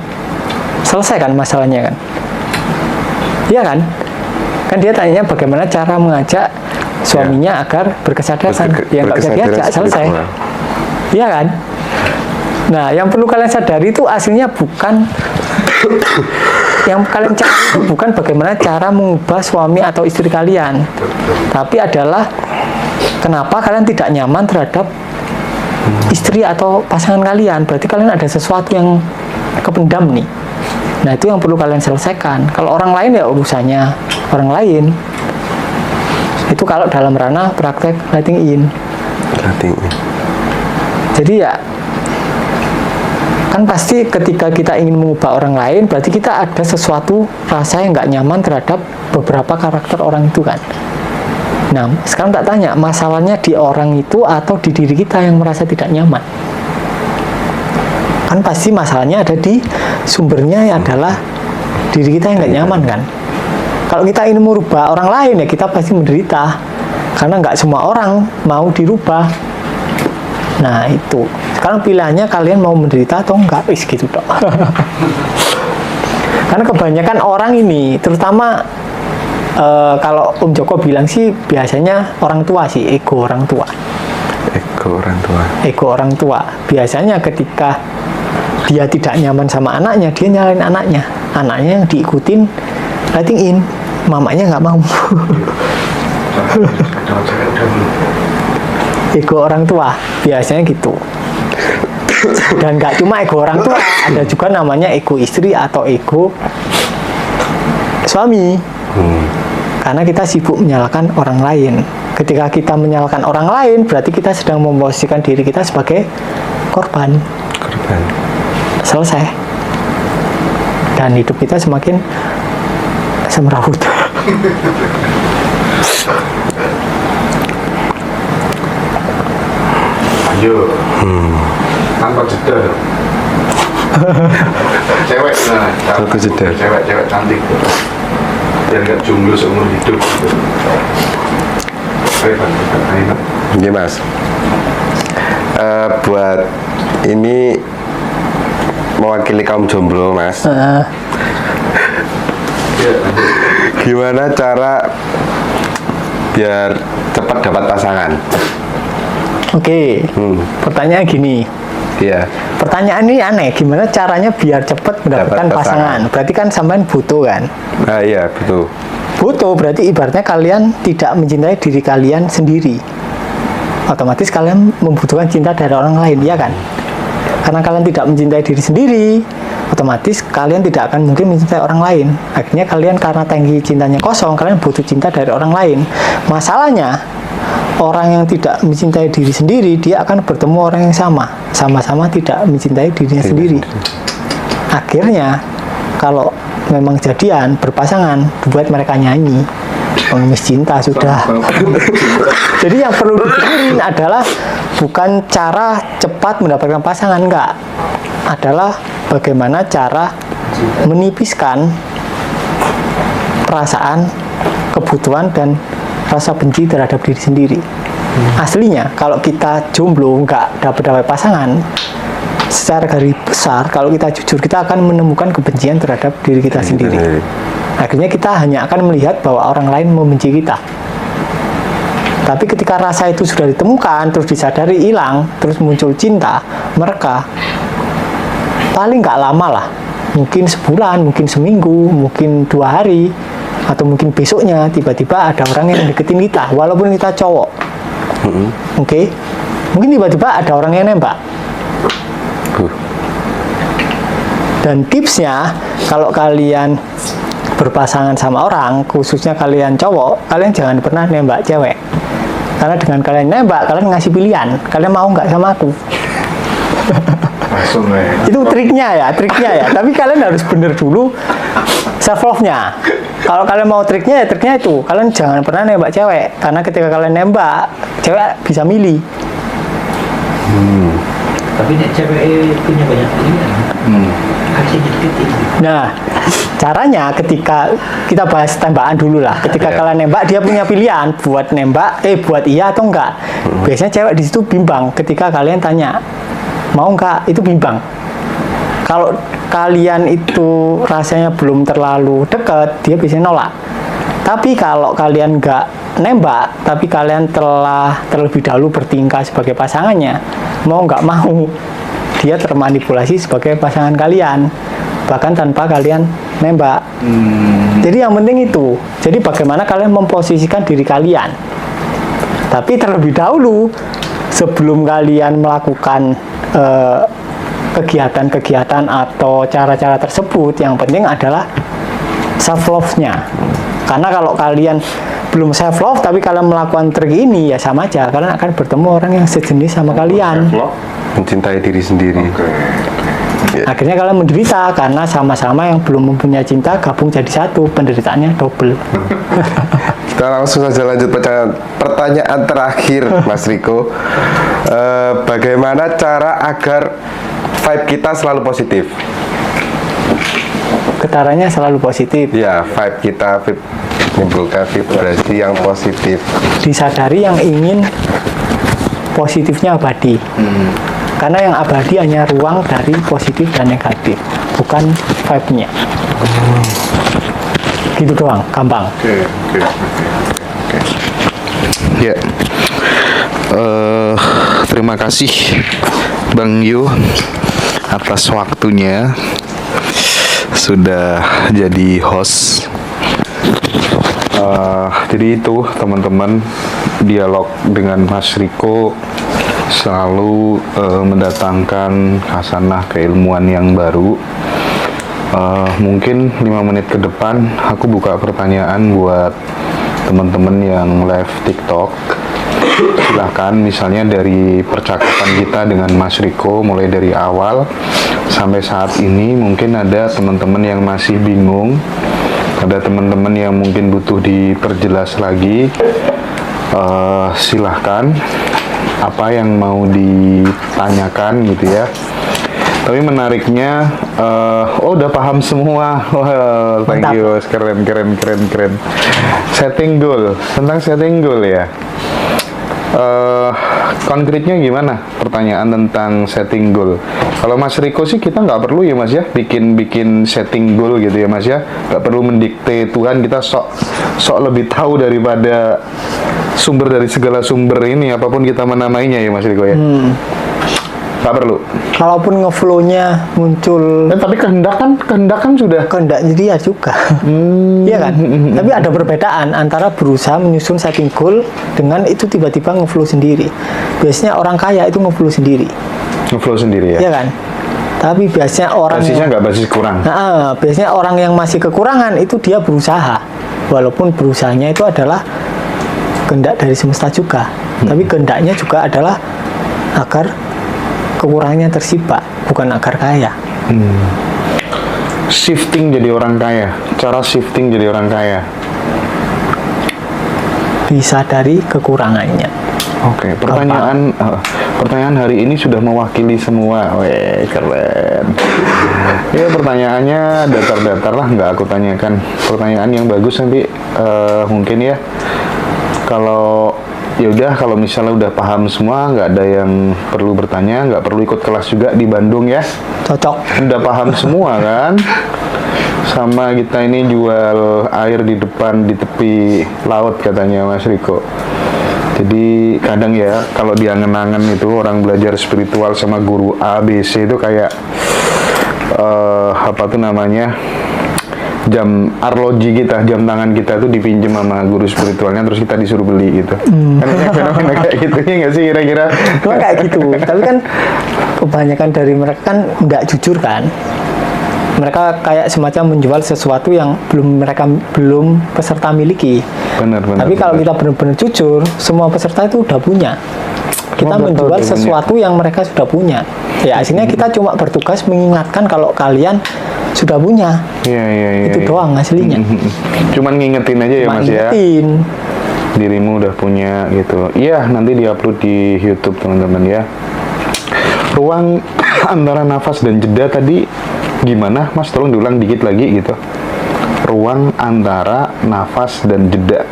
Selesai kan masalahnya kan? Iya kan? Kan dia tanya bagaimana cara mengajak suaminya agar berkesadaran. Ya nggak usah diajak, selesai. Iya kan? Nah, yang perlu kalian sadari itu aslinya bukan yang kalian cari itu bukan bagaimana cara mengubah suami atau istri kalian, tapi adalah kenapa kalian tidak nyaman terhadap istri atau pasangan kalian. Berarti kalian ada sesuatu yang kependam nih. Nah, itu yang perlu kalian selesaikan. Kalau orang lain ya urusannya orang lain. Itu kalau dalam ranah praktek letting in. Jadi ya kan pasti ketika kita ingin mengubah orang lain, berarti kita ada sesuatu rasa yang nggak nyaman terhadap beberapa karakter orang itu kan. Nah, sekarang tak tanya, masalahnya di orang itu atau di diri kita yang merasa tidak nyaman? Kan pasti masalahnya ada di sumbernya, adalah diri kita yang nggak nyaman kan. Kalau kita ingin merubah orang lain, ya kita pasti menderita, karena nggak semua orang mau dirubah. Nah itu, sekarang pilihannya kalian mau menderita atau enggak, gitu dok. Kan Karena kebanyakan orang ini, terutama kalau Om Joko bilang sih biasanya orang tua sih, ego orang tua. Ego orang tua. Ego orang tua. Biasanya ketika dia tidak nyaman sama anaknya, dia nyalain anaknya. Anaknya yang diikutin letting in, mamanya nggak mau. Ego orang tua, biasanya gitu. Dan nggak cuma ego orang tua, ada juga namanya ego istri atau ego suami. Karena kita sibuk menyalahkan orang lain. Ketika kita menyalahkan orang lain, berarti kita sedang memposisikan diri kita sebagai korban. Korban. Selesai. Dan hidup kita semakin semrawut. Ayo. Tanpa jeda dong. Cewek nah, Tanpa jeda. Cewek cantik. Biar nggak jomblo seumur hidup. Ayo, Pak. Iya Mas. Buat ini mewakili kaum jomblo Mas. Iya, lanjut. Gimana cara biar cepat dapat pasangan? Oke. Pertanyaan gini. Iya. Pertanyaan ini aneh. Gimana caranya biar cepat mendapatkan Dapat pasangan. pasangan? Berarti kan sampean butuh kan? Nah, iya betul. Butuh berarti ibaratnya kalian tidak mencintai diri kalian sendiri. Otomatis kalian membutuhkan cinta dari orang lain, ya kan? Karena kalian tidak mencintai diri sendiri, otomatis kalian tidak akan mungkin mencintai orang lain. Akhirnya kalian karena tangki cintanya kosong, kalian butuh cinta dari orang lain. Masalahnya, orang yang tidak mencintai diri sendiri, dia akan bertemu orang yang sama-sama tidak mencintai dirinya sendiri. Akhirnya, kalau memang jadian, berpasangan, buat mereka nyanyi pengemis cinta sudah. Jadi yang perlu dipikirin adalah bukan cara cepat mendapatkan pasangan, enggak. Adalah bagaimana cara menipiskan perasaan, kebutuhan, dan rasa benci terhadap diri sendiri. Aslinya, kalau kita jomblo, nggak dapat pasangan, secara garis besar, kalau kita jujur, kita akan menemukan kebencian terhadap diri kita sendiri. Akhirnya kita hanya akan melihat bahwa orang lain membenci kita. Tapi ketika rasa itu sudah ditemukan, terus disadari hilang, terus muncul cinta, mereka paling nggak lama lah, mungkin sebulan, mungkin seminggu, mungkin 2 hari, atau mungkin besoknya tiba-tiba ada orang yang deketin kita, walaupun kita cowok. Oke? Mungkin tiba-tiba ada orang yang nembak. Dan tipsnya, kalau kalian berpasangan sama orang, khususnya kalian cowok, kalian jangan pernah nembak cewek. Karena dengan kalian nembak, kalian ngasih pilihan, kalian mau nggak sama aku? Langsung ya. Itu triknya ya. Tapi kalian harus bener dulu self love-nya. Kalau kalian mau triknya, ya triknya itu. Kalian jangan pernah nembak cewek, karena ketika kalian nembak, cewek bisa milih. Tapi nek cewek punya banyak pilihan. Akhirnya deketin. Nah, caranya ketika kita bahas tembakan dulu lah. Ketika kalian nembak, dia punya pilihan buat nembak, buat iya atau enggak. Biasanya cewek di situ bimbang. Ketika kalian tanya mau enggak, itu bimbang. Kalau kalian itu rasanya belum terlalu dekat, dia biasanya nolak. Tapi kalau kalian enggak nembak, tapi kalian telah terlebih dahulu bertingkah sebagai pasangannya, mau nggak mau, dia termanipulasi sebagai pasangan kalian, bahkan tanpa kalian nembak. Jadi yang penting itu, jadi bagaimana kalian memposisikan diri kalian. Tapi terlebih dahulu, sebelum kalian melakukan kegiatan-kegiatan atau cara-cara tersebut, yang penting adalah self love-nya. Karena kalau kalian belum self love tapi kalian melakukan trik ini, ya sama aja, kalian akan bertemu orang yang sejenis sama kalian. Mencintai diri sendiri. Akhirnya kalian menderita karena sama-sama yang belum mempunyai cinta gabung jadi satu, penderitaannya double. Kita langsung saja lanjut pertanyaan terakhir, Mas Riko. Bagaimana cara agar vibe kita selalu positif? Getarannya selalu positif. Ya, vibe kita menimbulkan vibrasi yang positif. Disadari yang ingin positifnya abadi. Karena yang abadi hanya ruang dari positif dan negatif. bukan vibe-nya. Gitu doang, gampang. Oke. Ya. Terima kasih Bang Yu atas waktunya sudah jadi host. Jadi itu teman-teman, dialog dengan Mas Riko selalu mendatangkan khasanah keilmuan yang baru. Mungkin 5 menit ke depan aku buka pertanyaan buat teman-teman yang live TikTok. Silahkan, misalnya dari percakapan kita dengan Mas Riko mulai dari awal sampai saat ini, mungkin ada teman-teman yang masih bingung, ada teman-teman yang mungkin butuh diperjelas lagi. Silahkan, apa yang mau ditanyakan gitu ya. Tapi menariknya, udah paham semua. Wow, thank you, keren. Setting goal, tentang setting goal ya. Konkretnya gimana? Pertanyaan tentang setting goal. Kalau Mas Riko sih kita nggak perlu ya Mas ya, bikin setting goal gitu ya Mas ya. Nggak perlu mendikte Tuhan, kita sok lebih tahu daripada sumber dari segala sumber ini, apapun kita menamainya ya Mas Riko ya. Nggak perlu. Kalaupun ngeflow-nya muncul, Tapi kehendak kan sudah. kehendaknya dia juga. Iya kan? Tapi ada perbedaan antara berusaha menyusun setting goal dengan itu tiba-tiba ngeflow sendiri. Biasanya orang kaya itu ngeflow sendiri. Ngeflow sendiri ya. Iya kan? Tapi biasanya orang Basisnya nggak basis kurang. biasanya orang yang masih kekurangan itu dia berusaha. Walaupun berusahanya itu adalah kehendak dari semesta juga. Tapi kehendaknya juga adalah agar kekurangannya tersibak, bukan agar kaya. Shifting jadi orang kaya. Cara shifting jadi orang kaya. Bisa dari kekurangannya. Oke, pertanyaan hari ini sudah mewakili semua. Weh, keren. Ya, pertanyaannya datar-datar lah, nggak aku tanyakan. Pertanyaan yang bagus nanti mungkin ya. Kalau misalnya udah paham semua, nggak ada yang perlu bertanya, nggak perlu ikut kelas juga di Bandung ya. Cocok. Udah paham semua kan? Sama kita ini jual air di depan di tepi laut katanya Mas Riko. Jadi kadang ya kalau diangen-angen itu orang belajar spiritual sama guru ABC itu kayak jam arloji kita, jam tangan kita tuh dipinjem sama guru spiritualnya, terus kita disuruh beli gitu. Kan banyak fenomena kayak gitu ya nggak sih kira-kira? Cuma kayak gitu. Tapi kan kebanyakan dari mereka kan nggak jujur kan. Mereka kayak semacam menjual sesuatu yang belum peserta miliki. Benar. Tapi kalau kita benar-benar jujur, semua peserta itu udah punya. Kita Semua betul, menjual dia sesuatu yang mereka sudah punya. Ya aslinya kita cuma bertugas mengingatkan kalau kalian sudah punya. Iya. Itu doang aslinya. Cuman ngingetin aja ya Mas ya. Ngingetin. Dirimu udah punya gitu. Iya, nanti diupload di YouTube teman-teman ya. Ruang antara nafas dan jeda tadi gimana Mas? Tolong diulang dikit lagi gitu. Ruang antara nafas dan jeda.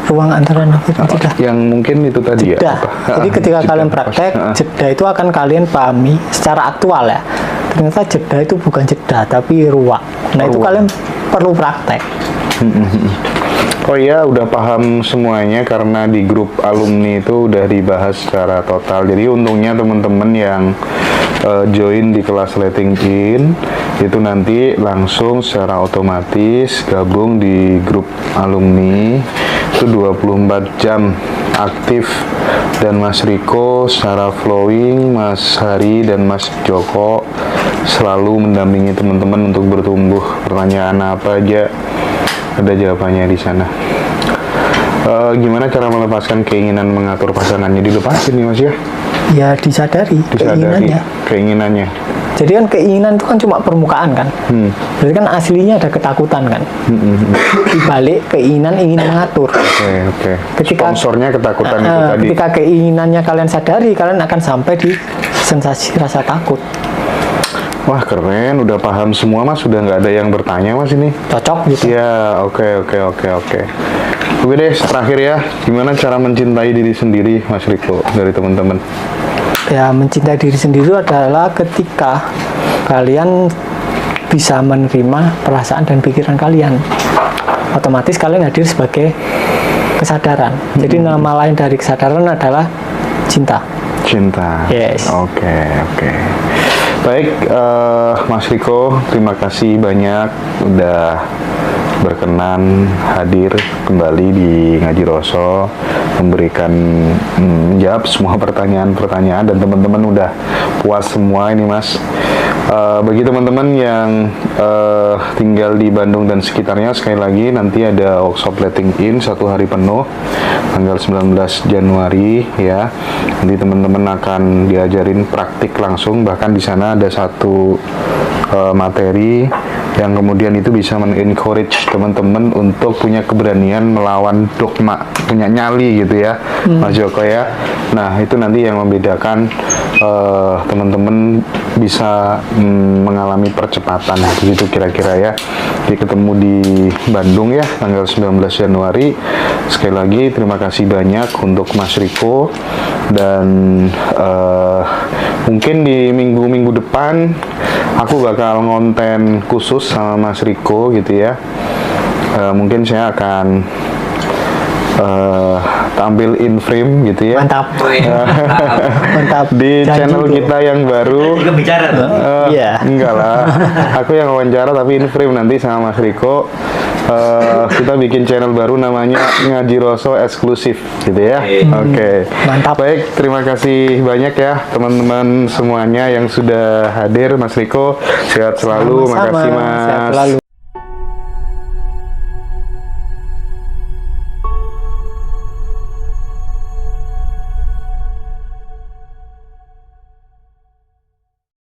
Ruang antara nafas dan jeda. Yang mungkin itu tadi Jeda. ya. Jadi ketika Jeda kalian nafas. praktek, jeda itu akan kalian pahami secara aktual ya. Ternyata jeda itu bukan jeda, tapi ruang. Nah itu Ruang. kalian perlu praktek. Oh iya, udah paham semuanya karena di grup alumni itu udah dibahas secara total. Jadi untungnya teman-teman yang join di kelas Letting In itu nanti langsung secara otomatis gabung di grup alumni itu 24 jam aktif, dan Mas Riko secara flowing, Mas Hari dan Mas Joko selalu mendampingi teman-teman untuk bertumbuh. Pertanyaan apa aja ada jawabannya di sana. Gimana cara melepaskan keinginan mengatur pasangannya? Dilepasin nih Mas ya? Ya disadari keinginannya. Keinginannya. Jadi kan keinginan itu kan cuma permukaan kan. Jadi kan aslinya ada ketakutan kan. Di balik keinginan ingin mengatur. Oke. Ketika Sponsornya ketakutan itu tadi. ketika keinginannya kalian sadari, kalian akan sampai di sensasi rasa takut. Wah keren, udah paham semua Mas, sudah nggak ada yang bertanya Mas ini. Cocok gitu. Ya, oke. Oke deh, terakhir ya, gimana cara mencintai diri sendiri Mas Riko dari teman-teman? Ya mencintai diri sendiri adalah ketika kalian bisa menerima perasaan dan pikiran kalian. Otomatis kalian hadir sebagai kesadaran. Jadi nama lain dari kesadaran adalah cinta. Cinta. Yes. Oke. Baik, Mas Riko, terima kasih banyak udah berkenan hadir kembali di Ngaji Roso, memberikan menjawab semua pertanyaan-pertanyaan, dan teman-teman udah puas semua ini, Mas. Bagi teman-teman yang tinggal di Bandung dan sekitarnya, sekali lagi nanti ada workshop letting in 1 hari penuh tanggal 19 Januari ya. Nanti teman-teman akan diajarin praktik langsung, bahkan di sana ada satu materi yang kemudian itu bisa men-encourage teman-teman untuk punya keberanian melawan dogma, punya nyali gitu ya, Mas Joko ya. Nah, itu nanti yang membedakan teman-teman bisa mengalami percepatan gitu kira-kira ya. Jadi ketemu di Bandung ya tanggal 19 Januari. Sekali lagi terima kasih banyak untuk Mas Riko, dan mungkin di minggu-minggu depan aku bakal ngonten khusus sama Mas Riko gitu ya. Mungkin saya akan tampil in frame gitu ya. Mantap. Mantap. Di Janji channel tuh. kita yang baru. Juga bicara tuh. Iya. Enggak lah. Aku yang wawancara tapi in frame nanti sama Mas Riko. Kita bikin channel baru namanya Ngaji Roso eksklusif gitu ya. Oke. Mantap. Baik, terima kasih banyak ya teman-teman semuanya yang sudah hadir. Mas Riko sehat selalu. Sama-sama. Makasih Mas. Sehat selalu.